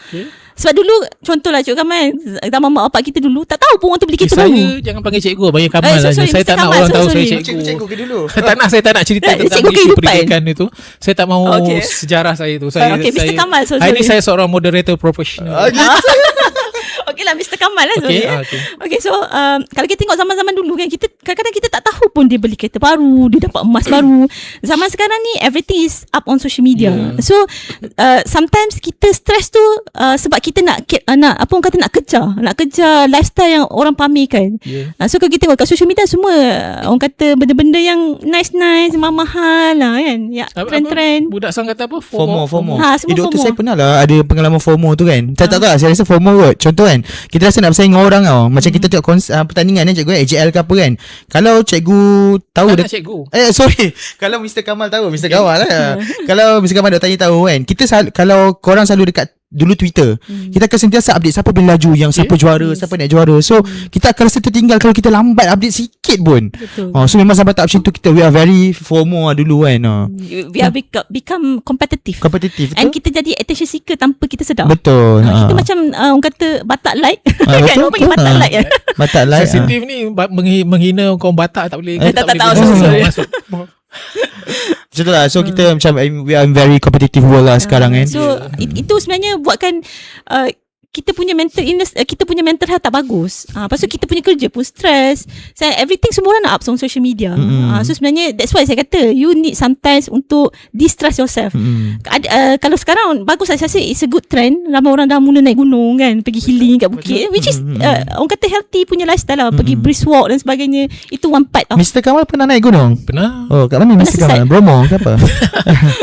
Sebab dulu contohlah Cik Kamal, zaman mak bapak kita dulu tak tahu pun orang tu beli kereta baru. Saya jangan panggil cikgu, panggil Kamal saja. Saya tak nak Kamal, orang tahu saya sorry. cikgu. Cikgu ke dulu? Saya tak nak cerita tentang isu pendidikan itu. Saya tak mahu sejarah saya itu. Mr. Kamal, hari ini saya seorang moderator profesional. Okey lah Mr. Kamal lah. Okay, so kalau kita tengok zaman-zaman dulu kan, kita kadang-kadang kita tak tahu pun dia beli kereta baru, dia dapat emas baru. Zaman sekarang ni everything is up on social media. So sometimes kita stress tu sebab kita nak apa orang kata nak kejar lifestyle yang orang pamerkan. So kalau kita tengok kat social media semua orang kata benda-benda yang nice mahal lah kan. Ya, trend-trend. Budak sang kata apa? FOMO. Semua Doktor FOMO. saya pernah lah ada pengalaman FOMO tu kan. Saya tak tahu lah, saya rasa FOMO kot. Contoh kan, kita rasa nak bersaing dengan orang tau. Macam kita tengok pertandingan cikgu AJL ke apa kan. Kalau cikgu tahu cikgu. Sorry. Kalau Mr. Kamal tahu, Mr. Kamal lah. Kalau Mr. Kamal Dr. Tanya tahu kan, kita kalau korang selalu dekat dulu Twitter. Kita akan sentiasa update siapa boleh laju, yang siapa juara, siapa nak juara. So kita akan rasa tertinggal kalau kita lambat update sikit pun. Betul. So memang sampai tahap macam tu kita we are very FOMO dulu kan. We are become competitive. Kompetitif And betul. kita jadi attention seeker tanpa kita sedar. Betul. Kita macam orang kata batak light. Kan betul, orang panggil betul. batak light. Batak lah. Sensitif ni menghina kaum Batak tak boleh. Tak boleh tahu, guna. sorry. Masuk. Macam tu lah. So kita macam we are in very competitive world lah sekarang kan. So itu sebenarnya buatkan kita punya mental illness, kita punya mental health tak bagus. Lepas tu kita punya kerja pun stress. Everything semua orang nak up on social media. So sebenarnya that's why saya kata you need sometimes untuk distress yourself. Kalau sekarang bagus saya rasa it's a good trend. Ramai orang dah mula naik gunung kan, pergi healing kat bukit, which is orang kata healthy punya lifestyle lah. Pergi brisk walk dan sebagainya. Itu one part of Mr. Kamal pernah naik gunung? Pernah. Oh, kat mana Mr. Kamal? sesat. Bromo ke apa?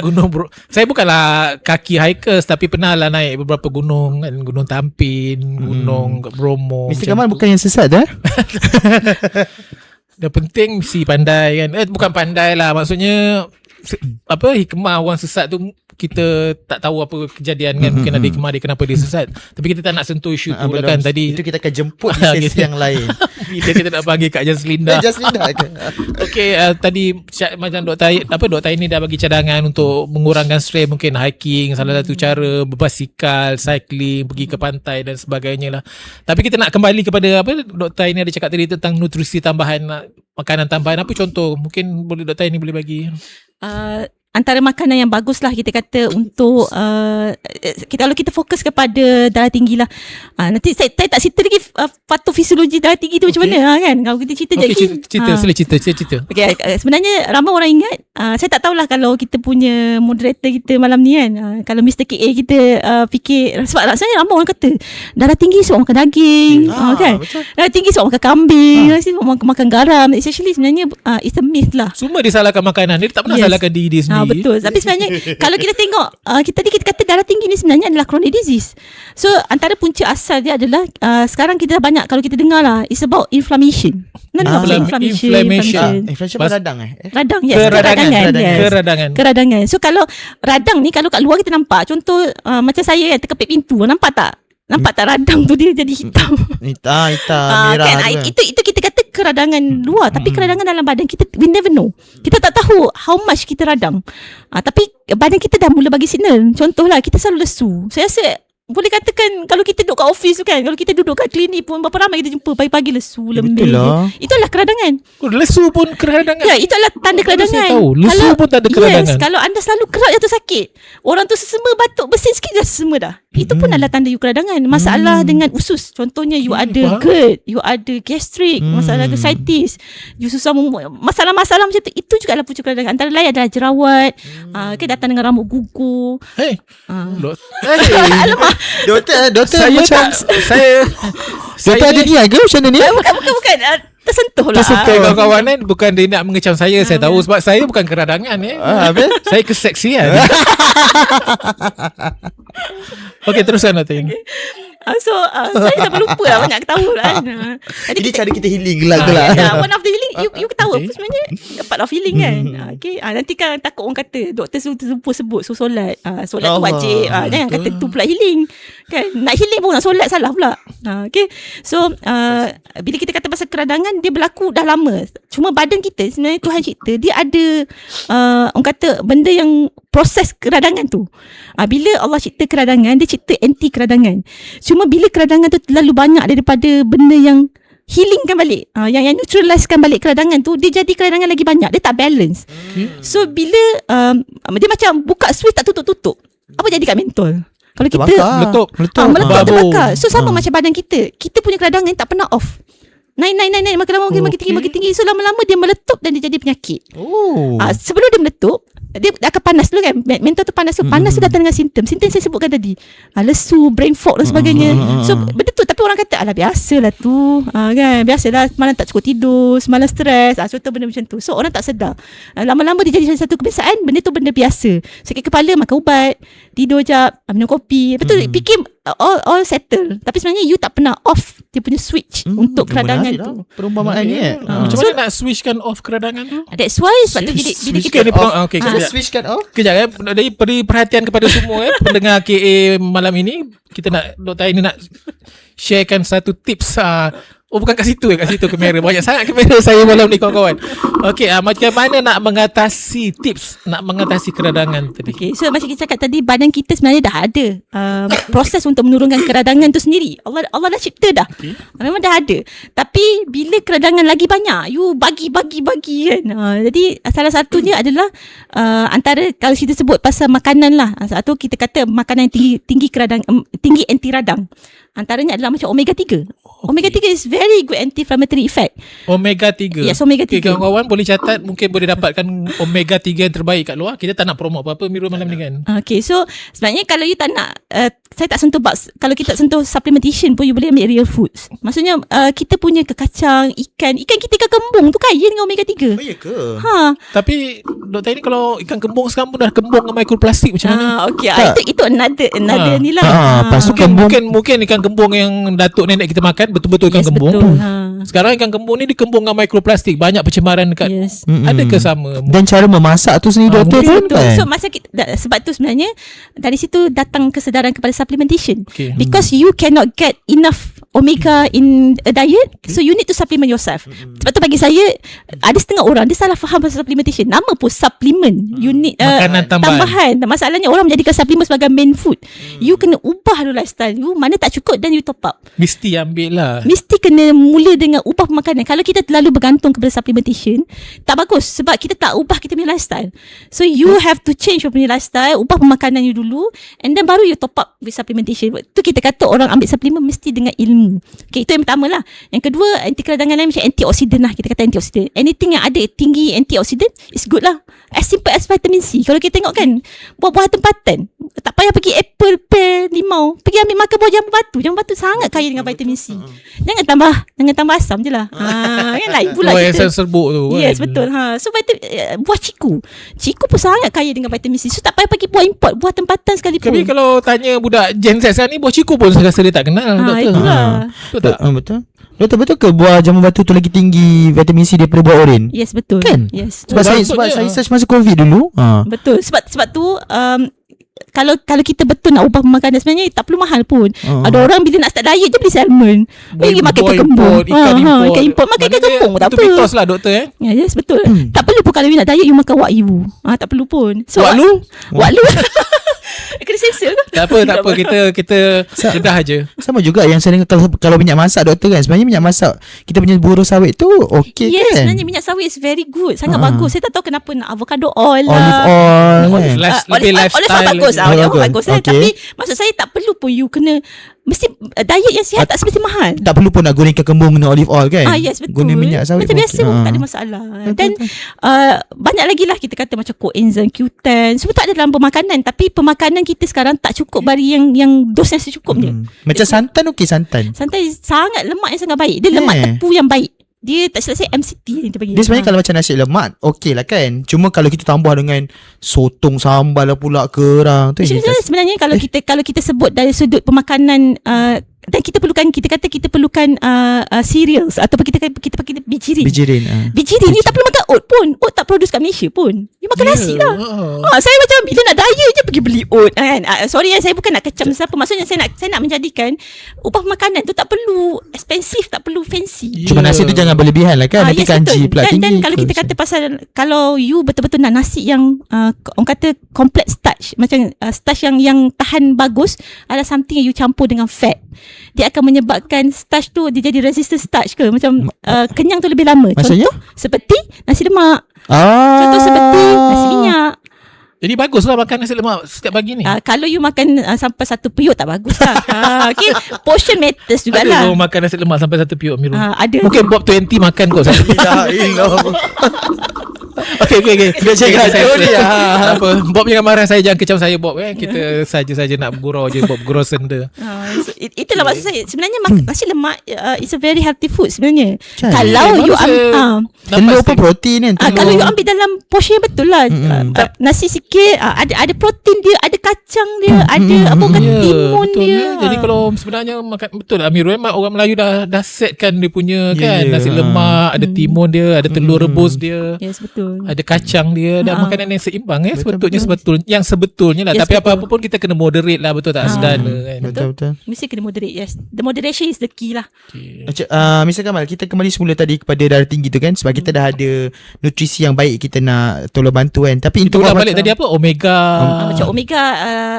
Gunung bro. Saya bukanlah kaki hikers tapi pernah lah naik beberapa gunung kan, Gunung Tampin, Gunung Bromo. Mr. macam Kamal tu. bukan yang sesat dah? Dah penting mesti pandai kan. Bukan pandai lah, maksudnya hikmah orang sesat tu kita tak tahu apa kejadian kan. Mungkin ada hikmah dia kenapa dia sesat, tapi kita tak nak sentuh isu tu lah kan. Tadi Itu kita akan jemput di sesi Gitu. yang lain. bila kita nak panggil Kak Jaslinda. Just Linda ke? Okey, tadi macam Dr. Aini dah bagi cadangan untuk mengurangkan stres, mungkin hiking salah satu cara, berbasikal, cycling, pergi ke pantai dan sebagainya lah. Tapi kita nak kembali kepada Dr. Aini ada cakap tadi tentang nutrisi tambahan, makanan tambahan. Apa contoh? Mungkin boleh Dr. Aini boleh bagi. antara makanan yang bagus lah kita kata untuk kalau kita fokus kepada darah tinggi lah. Nanti saya tak cerita lagi patofisiologi darah tinggi tu macam mana kan. Kalau kita cerita Okey, jadi cerita. Okay, sebenarnya ramai orang ingat, saya tak tahulah kalau kita punya moderator kita malam ni kan, kalau Mr. KA kita fikir, sebab rasanya ramai orang kata darah tinggi sebab makan daging, kan? Betul. Darah tinggi sebab makan kambing, sebab makan garam. It's actually sebenarnya it's a myth lah. Semua dia salahkan makanan. Dia tak pernah Yes. salahkan diri dia sendiri. Betul. Tapi sebenarnya kalau kita tengok tadi kita kata darah tinggi ni sebenarnya adalah chronic disease. So antara punca asal dia adalah sekarang kita dah banyak kalau kita dengar lah, it's about inflammation. Dengar Inflammation. Inflation radang Radang, yes. Keradangan. So kalau radang ni, kalau kat luar kita nampak, contoh macam saya kan terkepit pintu, nampak tak radang tu dia jadi hitam. Hitam merah kan? Itu kita kata keradangan luar, tapi keradangan dalam badan kita we never know. Kita tak tahu how much kita radang. Tapi badan kita dah mula bagi signal. Contohlah kita selalu lesu. Saya rasa boleh katakan kalau kita duduk kat office tu kan, kalau kita duduk kat klinik pun berapa ramai kita jumpa pagi-pagi lesu, lembing. Itulah keradangan. Lesu pun keradangan. Ya, itulah tanda keradangan. Saya tahu. Lesu pun tanda keradangan. Yes, kalau anda selalu kerak jatuh sakit, orang tu sesema batuk bersin sikit dah sesema dah. Itu pun adalah tanda you keradangan. Masalah dengan usus. Contohnya you ada GERD, you ada gastric, masalah gastritis, you susah masalah-masalah macam tu. Itu juga adalah punca keradangan. Antara lain adalah jerawat, datang dengan rambut gugur. Alamak. Doktor Saya macam doktor ada niat ke macam ni? Bukan. Tersentuh lah. Kawan-kawan kan, bukan dia nak mengecam saya. Saya tahu sebab saya bukan keradangan saya keseksian. Okey, teruskan Dr. Aini. So saya dah lupa lah, banyak ketawa lah. Jadi cara kita healing gelak-gelak. One of the healing, you ketawa pun sebenarnya part of healing kan. Okay. Nanti kan takut orang kata doktor sebut so solat. Solat tu wajib. Jangan kata tu pula healing. Kan? Nak healing pun nak solat salah pula. Okay. So bila kita kata pasal keradangan, dia berlaku dah lama. Cuma badan kita sebenarnya Tuhan cipta, dia ada orang kata benda yang proses keradangan tu. Bila Allah cipta keradangan, dia cipta anti keradangan. Cuma bila keradangan tu terlalu banyak daripada benda yang healingkan balik, yang neutralizekan balik keradangan tu, dia jadi keradangan lagi banyak. Dia tak balance. So bila dia macam buka switch tak tutup-tutup, apa jadi kat mentol? Kalau kita meletup terbakar. So sama macam badan kita. Kita punya keradangan tak pernah off. Naik makin lama makin tinggi. So lama-lama dia meletup dan dia jadi penyakit. Sebelum dia meletup, dia akan panas dulu kan. Mental tu panas. So panas tu datang dengan simptom saya sebutkan tadi, lesu, brain fog dan sebagainya. So benda tu, tapi orang kata alah biasalah tu, kan, biasalah semalam tak cukup tidur, semalam stres, contoh benda macam tu. So orang tak sedar, lama-lama dia jadi satu kebiasaan. Benda tu benda biasa. Sakit kepala makan ubat, tidur jap minum kopi. Betul, fikir all settle. Tapi sebenarnya you tak pernah off dia punya switch untuk keradangan menarik tu. lah perumpamaan ni. Macam mana nak switchkan off keradangan tu? That's why sebab tu bila kita Switchkan ni okay, kejap. Switch kan off. Kejap Dari beri perhatian kepada semua pendengar KA malam ini. Kita nak Dr. Aini nak sharekan satu tips. Bukan kat situ kat situ kamera. Banyak sangat kamera saya malam ni kawan-kawan. Okey, macam mana nak mengatasi keradangan tadi? Okay, so macam kita cakap tadi, badan kita sebenarnya dah ada proses untuk menurunkan keradangan tu sendiri. Allah dah cipta dah. Okay. Memang dah ada. Tapi bila keradangan lagi banyak, you bagi kan. Jadi salah satunya adalah antara kalau kita sebut pasal makanan lah. Satu kita kata makanan yang tinggi anti radang. Antaranya adalah macam omega 3. Omega 3 is very good anti-inflammatory effect. Omega 3. Yes, omega 3. Okay, kawan-kawan boleh catat, mungkin boleh dapatkan omega 3 yang terbaik kat luar. Kita tak nak promote apa-apa Miru malam ni kan. Okay, so sebenarnya kalau you tak nak saya tak sentuh kalau kita tak sentuh supplementation pun you boleh ambil real foods. Maksudnya kita punya kacang, ikan kita ikan kembung tu kaya dengan omega 3. Oh ya ke? Tapi Dr. ini kalau ikan kembung sekarang pun dah kembung dengan mikroplastik macam mana? Okay, itu another ni lah. Lepas tu Mungkin ikan kembung yang datuk nenek kita makan betul-betul ikan kembung. Betul. Sekarang ikan kembung ni dikembung dengan mikroplastik. Banyak pencemaran dekat. Yes. Adakah sama? Dan cara memasak tu sendiri doktor pun kan. So masa sebab tu sebenarnya dari situ datang kesedaran kepada supplementation. Okay. Because you cannot get enough omega in a diet, so you need to supplement yourself. Sebab tu bagi saya ada setengah orang dia salah faham pasal supplementation. Nama pun supplement. You need makanan tambahan. Masalahnya orang menjadikan supplement sebagai main food. You kena ubah dulu lifestyle you. Mana tak cukup then you top up. Mesti ambil lah. Mesti kena mula dengan ubah makanan. Kalau kita terlalu bergantung kepada supplementation, tak bagus sebab kita tak ubah kita punya lifestyle. So you have to change your punya lifestyle, ubah pemakanan you dulu, and then baru you top up with supplementation. Tu kita kata orang ambil suplemen mesti dengan ilmu. Okay, itu yang pertama lah. Yang kedua, anti keradangan lain macam antioksidan lah. Kita kata antioksidan. Anything yang ada tinggi antioksidan is good lah. As simple as vitamin C. Kalau kita tengok kan, buah-buah tempatan, tak payah pergi apple, pear, limau, pergi ambil makan buah jambu batu. Jambu batu sangat kaya dengan vitamin C. Jangan tambah asam je lah. Kan lain pula kita. kita. Serbuk tu. Yes, betul. So buah ciku pun sangat kaya dengan vitamin C. So tak payah pergi buah import, buah tempatan sekalipun. Tapi kalau tanya budak Gen Z sekarang ni, buah ciku pun saya rasa dia tak kenal. Itulah. Betul tak? Betul. Betul ke buah jambu batu tu lagi tinggi vitamin C daripada buah oren? Yes, betul. Kan? Yes. Sebab saya search masa COVID dulu. Betul. Sebab tu kalau kita betul nak ubah makanan sebenarnya tak perlu mahal pun. Ada orang bila nak start diet je beli salmon. Pergi makan ikan kembung. Ikan import. Makan ikan kembung tak apa. Itu mitos lah doktor Yes, betul. Tak perlu pun kalau you nak diet you makan wagyu. Tak perlu pun. So, Wagyu? Kena sensor ke? Tak apa kita dedah aja. Sama juga yang saya dengar kalau minyak masak doktor kan, sebenarnya minyak masak kita punya buruh sawit tu okey kan. Yes, sebenarnya minyak sawit is very good. Sangat bagus. Saya tak tahu kenapa nak avocado oil lah. Olive oil. Lebih lifestyle. Bagus. Bagus. Okay. Tapi maksud saya tak perlu pun you kena mesti diet yang sihat tak semesti mahal. Tak perlu pun nak goreng ikan kembung guna olive oil kan. Yes, betul. Guna minyak sawit macam biasa pun tak ada masalah. Dan banyak lagi lah kita kata macam coenzyme Q10. Semua tak ada dalam pemakanan. Tapi pemakanan kita sekarang tak cukup bagi yang dos yang secukupnya. Macam santan okey santan. Santan sangat lemak yang sangat baik. Dia lemak tepu yang baik. Dia tak silap saya MCT yang dia bagi. Dia sebenarnya kalau macam nasi lemak okey lah kan. Cuma kalau kita tambah dengan sotong sambal lah pula kerang tu sebenarnya kalau kita sebut dari sudut pemakanan dan kita perlukan cereals ataupun kita pakai bijirin. Bijirin ni tak perlu makan oat pun. Oat tak produce kat Malaysia pun. You makan nasi lah. Saya macam bila nak diet je pergi beli oat kan. Sorry saya bukan nak kecam siapa. Maksudnya saya nak menjadikan upah makanan tu tak perlu expensive, tak perlu fancy. Cuma nasi tu jangan berlebihan lah kan. Nanti kanji pula tinggi. Dan kalau kita kata pasal kalau you betul-betul nak nasi yang orang kata complex starch, macam starch yang tahan bagus, adalah something yang you campur dengan fat. Dia akan menyebabkan starch tu dia jadi resistant starch ke macam kenyang tu lebih lama. Maksudnya? Contoh seperti nasi lemak. Contoh seperti nasi minyak. Jadi baguslah makan nasi lemak setiap pagi ni. Kalau you makan sampai satu periuk tak bagus lah. Okay, portion matters jugalah. Ada makan nasi lemak sampai satu periuk Miru. Ada. Mungkin Bob 20 makan kot. Okay. Dia cakap ni. Apa? Bob jangan marah saya, jangan kecam saya Bob kan. Kita saja-saja nak bergurau je Bob, gurau senda. Itulah maksud saya. Sebenarnya nasi lemak is a very healthy food sebenarnya. Kalau you telur pun protein kan. Kalau you ambil dalam portion yang betul lah. Nasi sikit sikit, ada protein dia, ada kacang dia, ada apa kan timun betul dia. Jadi kalau sebenarnya makan betul lah Amirul, memang orang Melayu dah setkan dia punya kan nasi lemak, ada timun dia, ada telur rebus dia. Yes, betul. Ada kacang dia, dan makanan yang seimbang sebetulnya lah. Yes, Tapi betul. apa-apa pun kita kena moderate lah, betul tak? Sederhana kan. Betul. Mesti kena moderate. Yes, the moderation is the key lah. Mr. Kamal, kita kembali semula tadi kepada darah tinggi tu kan, sebab kita dah ada nutrisi yang baik, kita nak tolong bantu kan. Tapi Kita ulang balik tadi apa? Omega. Macam omega,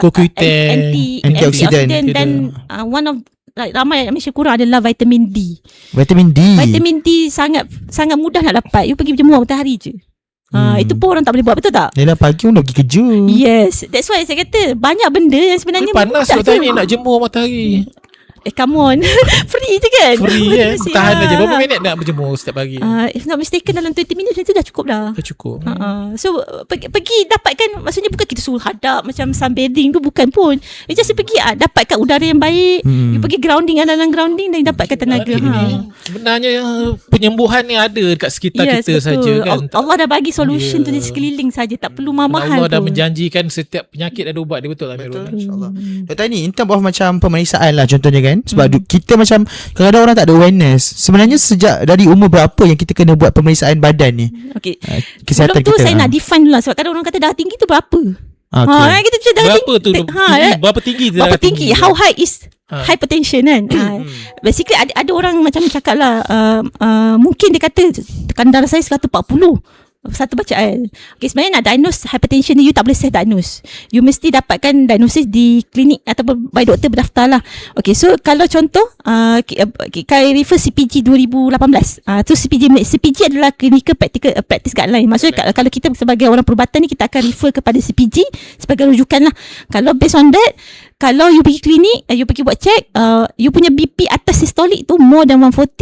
CoQ10, antioksidan dan one of ramai Malaysia kurang adalah vitamin D. Vitamin D. Vitamin D sangat mudah nak dapat. You pergi berjemur matahari je. Itu pun orang tak boleh buat, betul tak? Yelah, pagi pun nak pergi kerja. Yes, that's why saya kata banyak benda yang sebenarnya Panas mudah doktor je. ni nak jemur matahari. Come on. Free je kan? Free Betul tahan je. aja. Berapa minit nak berjemur setiap pagi? If not mistaken, dalam 20 minit itu dah cukup dah. Dah cukup. So pergi dapatkan, maksudnya bukan kita suruh hadap macam sunbathing tu, bukan pun. You just pergi dapatkan udara yang baik. You pergi grounding, dalam grounding dan dapatkan tenaga. Sebenarnya penyembuhan ni ada dekat sekitar kita saja kan. Allah dah bagi solution tu di sekeliling saja, tak perlu mahal-mahal. Allah dah pun. menjanjikan setiap penyakit ada ubat dia, betul lah Betul, Amirul. insyaAllah. Dr. ni in term of macam pemeriksaan lah contohnya kan, sebab kita macam kadang-kadang orang tak ada awareness. Sebenarnya sejak dari umur berapa yang kita kena buat pemeriksaan badan ni? Okay. Kesihatan Sebelum tu kita. saya nak define dulu lah, sebab kadang orang kata darah tinggi tu berapa? Okay. Kita cakap darah Berapa tu? Berapa tinggi tu? berapa tinggi? How high is hypertension kan? Basically ada orang macam cakap lah, mungkin dia kata tekanan darah saya 140 satu bacaan. Okay, sebenarnya nak diagnose hypertension ni, you tak boleh self-diagnose. You mesti dapatkan diagnosis di klinik ataupun by doktor berdaftar lah. Okay, so kalau contoh I refer CPG 2018. Tu CPG adalah clinical practice guideline. Maksudnya kalau kita sebagai orang perubatan ni, kita akan refer kepada CPG sebagai rujukan lah. Kalau based on that, kalau you pergi klinik, you pergi buat check, you punya BP atas systolic tu more than 140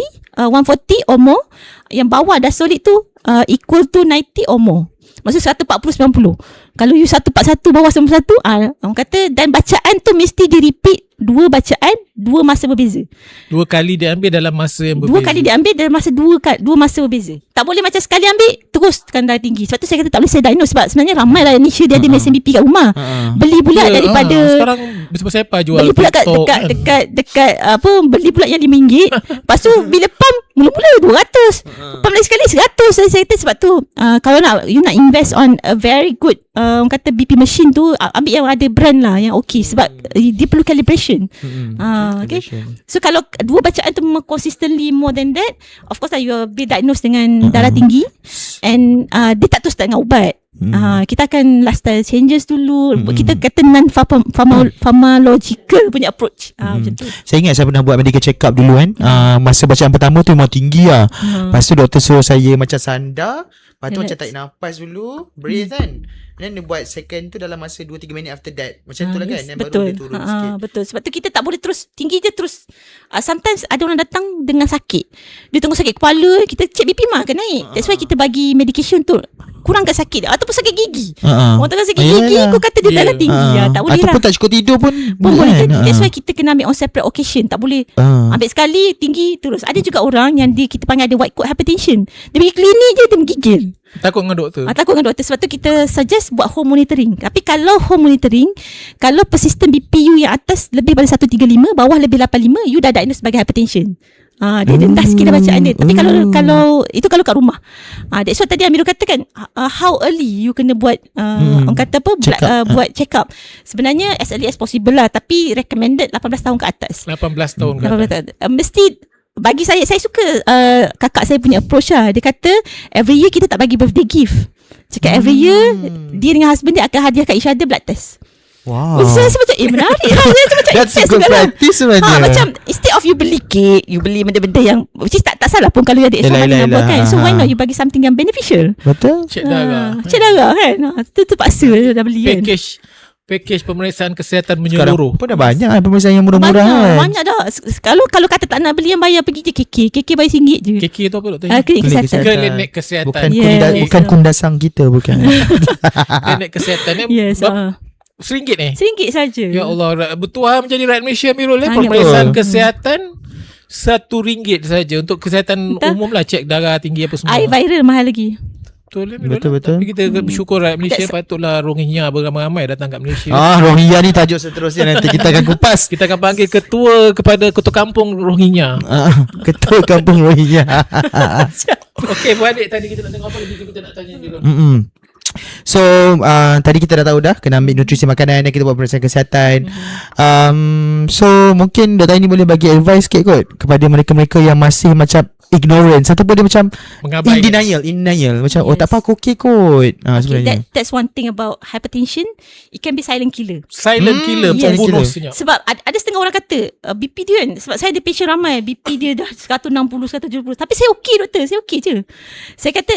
or more, yang bawah diastolic tu equal to 90 or more. Maksudnya 140-90. Kalau you 141 bawah 91, orang kata, dan bacaan tu mesti di repeat 2 bacaan 2 masa berbeza. 2 kali diambil dalam masa yang berbeza. 2 kali diambil dalam masa 2 masa berbeza. Tak boleh macam sekali ambil terus tekan darah tinggi. Sebab tu saya kata tak boleh saya diagnose, sebab sebenarnya ramai rakyat Malaysia dia ada mesin BP kat rumah. Beli pula daripada sekarang siapa jual beli pula TikTok, dekat apa, beli pula yang RM5. Lepas tu bila pump mula-mula 200. Pump lagi sekali 100. Saya kata sebab tu kalau you nak invest on a very good orang kata BP machine tu, ambil yang ada brand lah yang okay, sebab dia perlu calibration. Okay. So kalau 2 bacaan tu memang consistently more than that, of course lah you will be diagnosed dengan darah tinggi, and dia tak terus dengan ubat. Kita akan lifestyle changes dulu. Kita kata non-pharmacological punya approach. Macam tu. Saya ingat saya pernah buat medical check up dulu kan. Masa bacaan pertama tu memang tinggi lah. Lepas tu doktor suruh saya macam sandar, lepas tu macam tarik nafas dulu, breathe kan. Dan dia buat second tu dalam masa 2-3 minit after that. Macam tu lah kan. Dan baru dia turun sikit. Betul. Sebab tu kita tak boleh terus tinggi je terus. Sometimes ada orang datang dengan sakit, dia tunggu sakit kepala, kita check BP mah akan naik. That's why kita bagi medication tu kurangkan sakit dia. Ataupun sakit gigi. Orang tengah sakit gigi, kau kata dia darah tinggi. Tak boleh lah. Ataupun tak cukup tidur pun boleh. That's why kita kena ambil on separate occasion. Tak boleh ambil sekali tinggi terus. Ada juga orang yang kita panggil ada white coat hypertension. Dia pergi klinik je, dia menggigil. Takut dengan doktor. Takut dengan doktor. Sebab tu kita suggest buat home monitoring. Tapi kalau home monitoring, kalau persistent BP you yang atas lebih pada 135, bawah lebih 85, you dah diagnose sebagai hypertension. Dia rendah sikit dah bacaan dia. Tapi kalau itu kalau kat rumah. That's why tadi Amirul katakan how early you kena buat orang kata apa, buat check up. Sebenarnya as early as possible lah, tapi recommended 18 tahun ke atas. 18 tahun ke atas. Mesti. Bagi saya suka kakak saya punya approach lah. Dia kata every year kita tak bagi birthday gift. Cakap every year dia dengan husband dia akan hadiahkan each other blood test. Wow. Saya rasa macam menarik lah. Saya rasa macam That's a good practice sebenarnya. Macam instead of you beli cake, you beli benda-benda yang which is tak salah pun kalau you ada extra money nak buat kan. So why not you bagi something yang beneficial. Betul. Cek darah. Cek darah kan. Tu terpaksa dah beli kan. Package pemeriksaan kesihatan menyeluruh. Sekarang pun dah banyak pemeriksaan yang murah-murah kan. Banyak dah. Kalau kata tak nak beli yang bayar, pergi je KK bayar RM1 je. KK tu apa doktor? Klinik kesihatan. Klinik kesihatan. Bukan kundasang kita, bukan. Klinik kesihatan ni RM1 ni? RM1 saja. Ya Allah, bertuah menjadi rakyat Malaysia Amirul. Pemeriksaan kesihatan RM1 saja untuk kesihatan umum lah, cek darah tinggi apa semua. Air viral mahal lagi. Betul. Tapi kita bersyukur rakyat Malaysia, patutlah Rohingya beramai-ramai datang kat Malaysia. Rohingya ni tajuk seterusnya nanti kita akan kupas. Kita akan panggil ketua kampung Rohingya. Ketua kampung Rohingya. Okey, Adik, tadi kita nak tengok apa lagi kita nak tanya dulu. So tadi kita dah tahu dah kena ambil nutrisi makanan dan kita buat pemeriksaan kesihatan. So mungkin Dr. Aini boleh bagi advice sikit kot kepada mereka-mereka yang masih macam ignorance ataupun dia macam in denial macam tak apa aku okey kot. Sebenarnya that's one thing about hypertension. It can be silent killer. Killer, pembunuh senyap. Sebab ada setengah orang kata BP dia kan, sebab saya ada patient ramai BP dia dah 160, 170, tapi saya okey doktor, saya okey je. Saya kata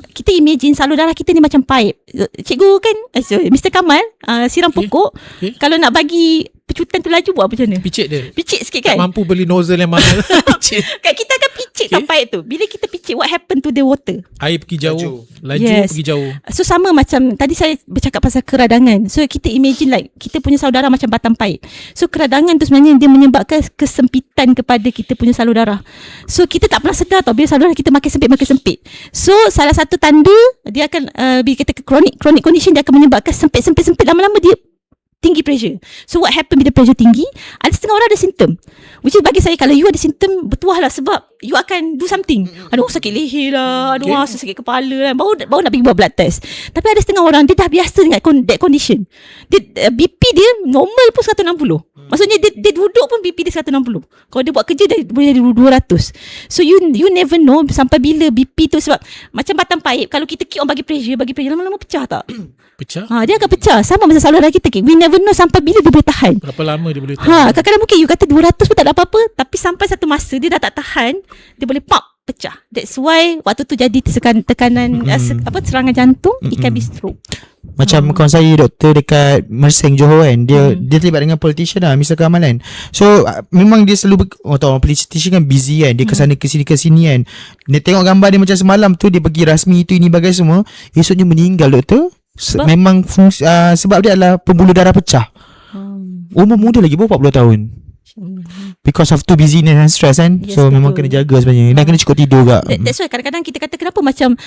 kita imagine salur darah kita ni macam pipe. Cikgu kan Mr. Kamal siram pokok, kalau nak bagi pecutan tu laju buat macam mana? Picit sikit kan? Tak mampu beli nozzle yang mahal. Picit. Kan kita akan picit kat pipe tu. Bila kita picit, what happen to the water? Air pergi jauh. Laju pergi jauh. So sama macam tadi saya bercakap pasal keradangan. So kita imagine like kita punya saudara macam batang pipe. So keradangan tu sebenarnya dia menyebabkan kesempitan kepada kita punya salur darah. So kita tak pernah sedar tau bila salur darah kita makin sempit. So salah satu tanda dia akan bila kita chronic condition, dia akan menyebabkan sempit lama-lama dia tinggi pressure. So what happen bila pressure tinggi? Ada setengah orang ada simptom, which is bagi saya, kalau you ada simptom, bertuah lah, sebab you akan do something. Aduh sakit leher lah, aduh sakit kepala lah, baru nak pergi buat blood test. Tapi ada setengah orang dia dah biasa dengan that condition. BP dia normal pun 160. Maksudnya dia duduk pun BP dia 160. Kalau dia buat kerja dia boleh jadi 200. So you never know sampai bila BP tu, sebab macam batang paip, kalau kita keep on bagi pressure lama-lama pecah tak? Pecah? Dia akan pecah. Sama macam saluran darah kita. We never know sampai bila dia boleh tahan. Berapa lama dia boleh tahan? Kadang-kadang mungkin you kata 200 pun tak ada apa-apa, tapi sampai satu masa dia dah tak tahan, dia boleh pecah. That's why waktu tu jadi tekanan serangan jantung, it can be stroke. Macam kawan saya doktor dekat Mersing Johor kan, dia terlibat dengan politician lah, Mr. Kamalan. So memang dia selalu tahu politician kan busy kan, dia kesana ke sini kan. Dia tengok gambar dia macam semalam tu dia pergi rasmi itu ini bagai semua, esoknya meninggal doktor. Memang sebab dia adalah pembuluh darah pecah. Umur muda lagi, baru 40 tahun. Because of too busyness and stress kan. So betul. memang kena jaga sebenarnya. Dan kena cukup tidur juga. That's why kadang-kadang kita kata kenapa macam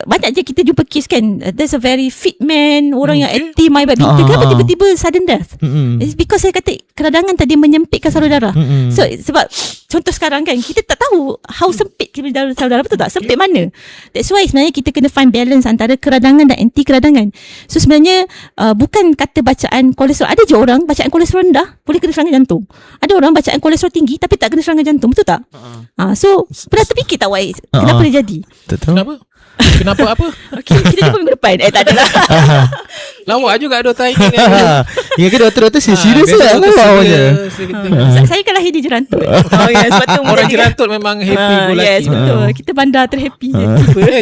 banyak je kita jumpa kes kan, there's a very fit man, orang yang aktif, main badminton, kenapa tiba-tiba sudden death? It's because saya kata keradangan tadi menyempitkan salur darah. So sebab contoh sekarang kan, kita tak tahu how sempit salur darah, betul tak? Sempit mana? That's why sebenarnya kita kena find balance antara keradangan dan anti keradangan. So sebenarnya bukan kata bacaan kolesterol. Ada je orang bacaan kolesterol rendah boleh kena serangan jantung. Ada orang bacaan kolesterol tinggi tapi tak kena serangan jantung, betul tak? So pernah terfikir tak Wai, kenapa dia jadi? Kenapa apa? Okay, kita jumpa minggu depan. Tak ada lah. Lawak juga Dr. Aini ni. Ya ke doktor serius lah lawaknya. Saya kan lahir di Jerantut. Sebab tu orang Jerantut memang happy go lucky. Yes, betul. Kita bandar terhappy.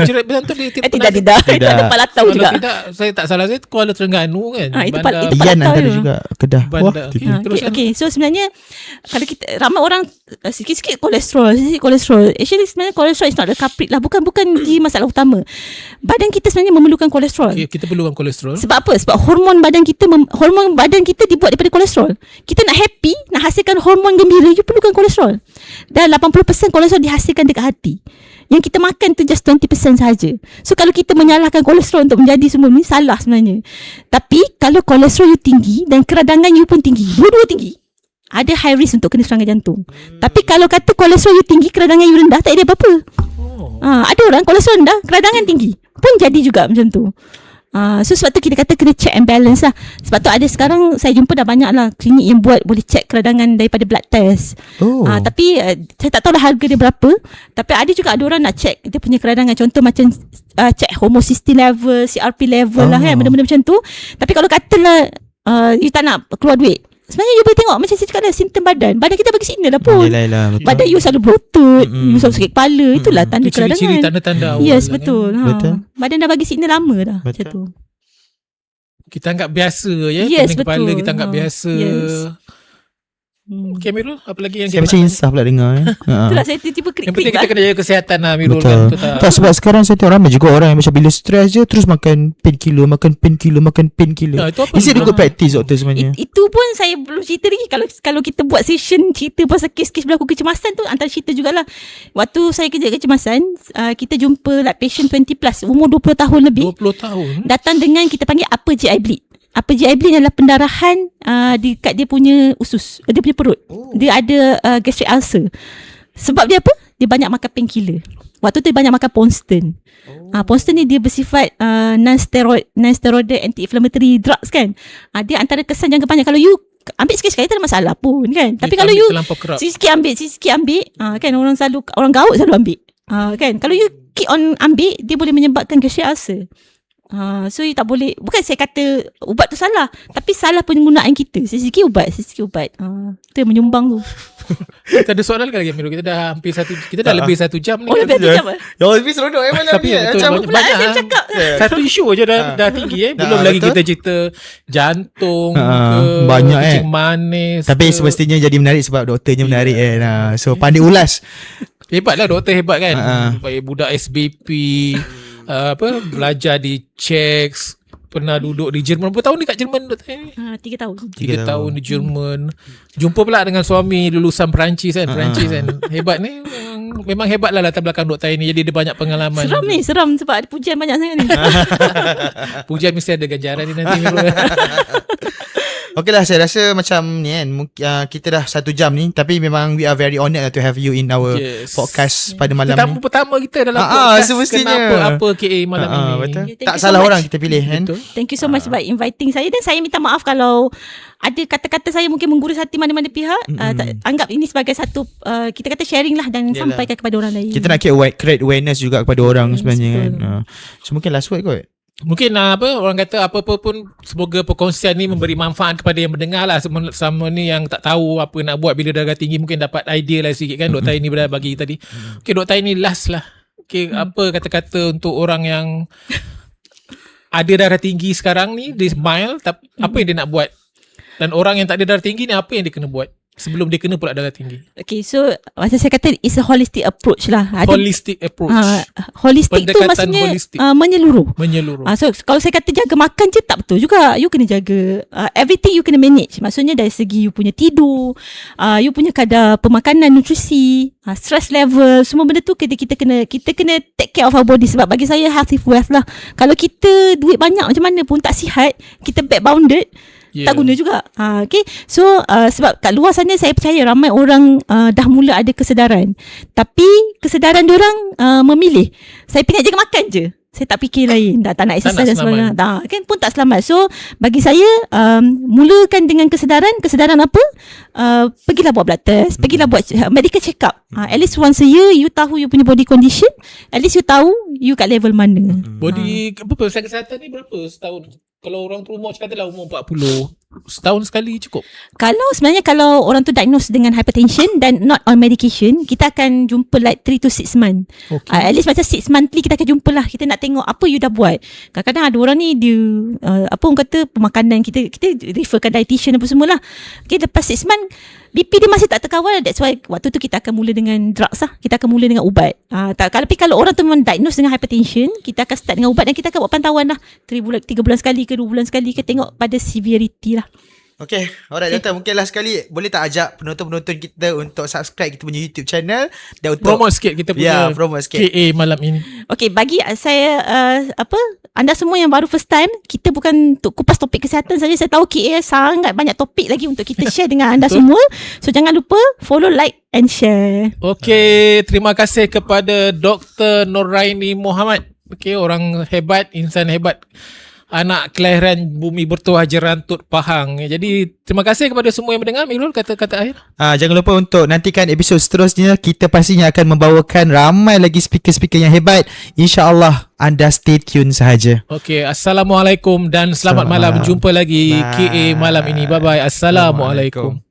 Jerantut dia Tidak. Itu ada Palatau juga. Kalau tidak, saya tak salah, saya Kuala Terengganu kan. Itu Ian Palatau antara juga Kedah. Okay, so sebenarnya kalau kita ramai orang sikit-sikit kolesterol. Actually sebenarnya kolesterol is not the culprit lah. Bukan di masalah utama. Badan kita sebenarnya memerlukan kolesterol. Kita perlukan kolesterol. Sebab apa? Sebab hormon badan kita dibuat daripada kolesterol. Kita nak happy, nak hasilkan hormon gembira, you perlukan kolesterol. Dan 80% kolesterol dihasilkan dekat hati. Yang kita makan tu just 20% sahaja. So kalau kita menyalahkan kolesterol untuk menjadi semua ni, salah sebenarnya. Tapi kalau kolesterol you tinggi dan keradangan you pun tinggi, dua-dua tinggi, ada high risk untuk kena serangan jantung. Tapi kalau kata kolesterol you tinggi, keradangan you rendah, tak ada apa-apa. Ada orang kolesterol rendah, keradangan tinggi, pun jadi juga macam tu. So sebab tu kita kata kena check and balance lah. Sebab tu ada sekarang saya jumpa dah banyak lah klinik yang buat boleh check keradangan daripada blood test. Tapi saya tak tahu lah harga dia berapa. Tapi ada juga ada orang nak check dia punya keradangan. Contoh macam check homocysteine level, CRP level lah kan, benda-benda macam tu. Tapi kalau katalah you tak nak keluar duit, sebenarnya you boleh tengok macam saya cakap lah, simptom badan kita bagi signal lah pun. Yelah, badan you selalu berotot, you selalu sakit kepala, itulah tanda keradangan. Ciri-ciri tanda-tanda awal. Yes, betul. Betul. Badan dah bagi signal lama dah. Macam tu. Kita anggap biasa ya. Yes, pening kepala betul. kita anggap biasa. Yes. Okay Amirul, apa lagi yang Saya macam insaf pula dengar. Itulah saya tiba-tiba yang penting klik kita lah. kena jaga kesihatan lah Amirul Betul. kan. Betul tak? Tak, sebab sekarang saya tengok ramai juga orang yang macam bila stres je terus makan painkiller, makan painkiller. Ya, itu apa? Is it a good practice doktor sebenarnya? Itu pun saya belum cerita lagi. Kalau kita buat session cerita pasal kes-kes berlaku kecemasan tu, antara cerita jugalah. Waktu saya kerja kecemasan, kita jumpa like patient 20 plus, umur 20 tahun lebih. 20 tahun. Datang dengan kita panggil upper GI bleed. Upper GI bleed adalah pendarahan dekat dia punya usus, dia punya perut. Dia ada gastric ulcer. Sebab dia apa? Dia banyak makan painkiller. Waktu tu dia banyak makan Ponston. Ponston ni dia bersifat non-steroidal anti-inflammatory drugs kan. Dia antara kesan jangka panjang. Kalau you ambil sikit-sikit tak ada masalah pun kan. Tapi kalau you sikit-sikit ambil, kan orang gaut selalu ambil. Kan kalau you keep on ambil, dia boleh menyebabkan gastric ulcer. So you tak boleh. Bukan saya kata ubat tu salah, tapi salah penggunaan kita. Sikit-sikit ubat. Tu yang menyumbang tu. Kita ada soalan lagi Amirul. Kita dah hampir kita dah lebih 1 jam ni. Oh lebih 1 jam Ya, lebih seronok malam Tapi betul, banyak saya cakap. satu isu aja dah tinggi belum lagi betul. kita cerita jantung banyak, kencing manis Tapi ke. semestinya jadi menarik sebab doktornya menarik kan. So pandai ulas. Hebatlah doktor hebat kan. Baik budak SBP belajar di Czech, pernah duduk di Jerman. Berapa tahun dekat Jerman doktor ni? 3 tahun. 3 tahun di Jerman. Jumpa pula dengan suami lulusan Perancis kan. Hebat ni. Memang hebat lah latar belakang doktor ini. Jadi dia banyak pengalaman. Seram sebab ada pujian banyak sangat ni. Pujian mesti ada ganjaran ni nanti. Okey lah, saya rasa macam ni kan, kita dah 1 jam ni, tapi memang we are very honoured to have you in our podcast pada malam Tetamu ni. pertama kita dalam podcast semestinya. Kenapa KA malam ini. Betul. Thank Tak you so salah much. orang kita pilih kan. Betul. Thank you so much sebab inviting saya. Dan saya minta maaf kalau ada kata-kata saya mungkin menggurus hati mana-mana pihak. Anggap ini sebagai satu kita kata sharing lah dan sampaikan kepada orang lain. Kita nak create awareness juga kepada orang sebenarnya kan. So mungkin last word kot. Mungkin orang kata apa-apa pun semoga perkongsian ni memberi manfaat kepada yang mendengar lah. Sama ni yang tak tahu apa nak buat bila darah tinggi, mungkin dapat idea lah sikit kan. Doktor ini bagi tadi. Okay, doktor ini last lah. Okay, apa kata-kata untuk orang yang ada darah tinggi sekarang ni, dia mild, tapi apa yang dia nak buat? Dan orang yang tak ada darah tinggi ni, apa yang dia kena buat sebelum dia kena pula darah tinggi? Okay, so macam saya kata it's a holistic approach lah. Holistic approach. Holistic tu Pendekatan maksudnya holistic. menyeluruh. So kalau saya kata jaga makan je tak betul juga. You kena jaga everything, you kena manage. Maksudnya dari segi you punya tidur, you punya kadar pemakanan, nutrisi, stress level, semua benda tu kita kena take care of our body. Sebab bagi saya health is wealth lah. Kalau kita duit banyak macam mana pun tak sihat, kita back-bounded, tak guna juga. Okay. So sebab kat luar sana saya percaya ramai orang dah mula ada kesedaran. Tapi kesedaran diorang memilih. Saya pilih jaga makan je. Saya tak fikir lain. Tak nak exercise dan sebagainya. Kan pun tak selamat. So bagi saya mulakan dengan kesedaran. Kesedaran apa? Pergilah buat blood test. Pergilah buat medical check up. At least once a year you tahu you punya body condition. At least you tahu you kat level mana. Body periksa kesihatan ni berapa setahun? Kalau orang tu umur katalah umur 40, setahun sekali cukup. Kalau orang tu diagnose dengan hypertension dan not on medication, kita akan jumpa like 3 to 6 months. Okay. At least macam 6 monthly kita akan jumpa lah. Kita nak tengok apa you dah buat. Kadang-kadang ada orang ni dia orang kata pemakanan kita referkan dietitian apa semualah. Okay, lepas 6 months BP dia masih tak terkawal. That's why waktu tu kita akan mula dengan drugs lah. Kita akan mula dengan ubat. Tapi kalau orang tu memang diagnose dengan hypertension, kita akan start dengan ubat dan kita akan buat pantauan lah. 3 bulan sekali ke 2 bulan sekali ke, tengok pada severity lah. Okay, alright doktor, mungkin last sekali boleh tak ajak penonton-penonton kita untuk subscribe kita punya YouTube channel dan untuk promote sikit kita punya promote sikit. KA malam ini. Okay, bagi saya anda semua yang baru first time, kita bukan untuk kupas topik kesihatan saja. Saya tahu KA sangat banyak topik lagi untuk kita share dengan anda semua. So jangan lupa follow, like and share. Okay, terima kasih kepada Dr. Noraini Muhammad. Okay, orang hebat, insan hebat, anak kelahiran bumi bertuah Jerantut Pahang. Jadi terima kasih kepada semua yang mendengar. Mirul, kata-kata akhir. Jangan lupa untuk nantikan episod seterusnya. Kita pastinya akan membawakan ramai lagi speaker-speaker yang hebat. InsyaAllah anda stay tune sahaja. Okay, Assalamualaikum dan selamat malam. Jumpa lagi KA malam ini. Bye-bye. Assalamualaikum.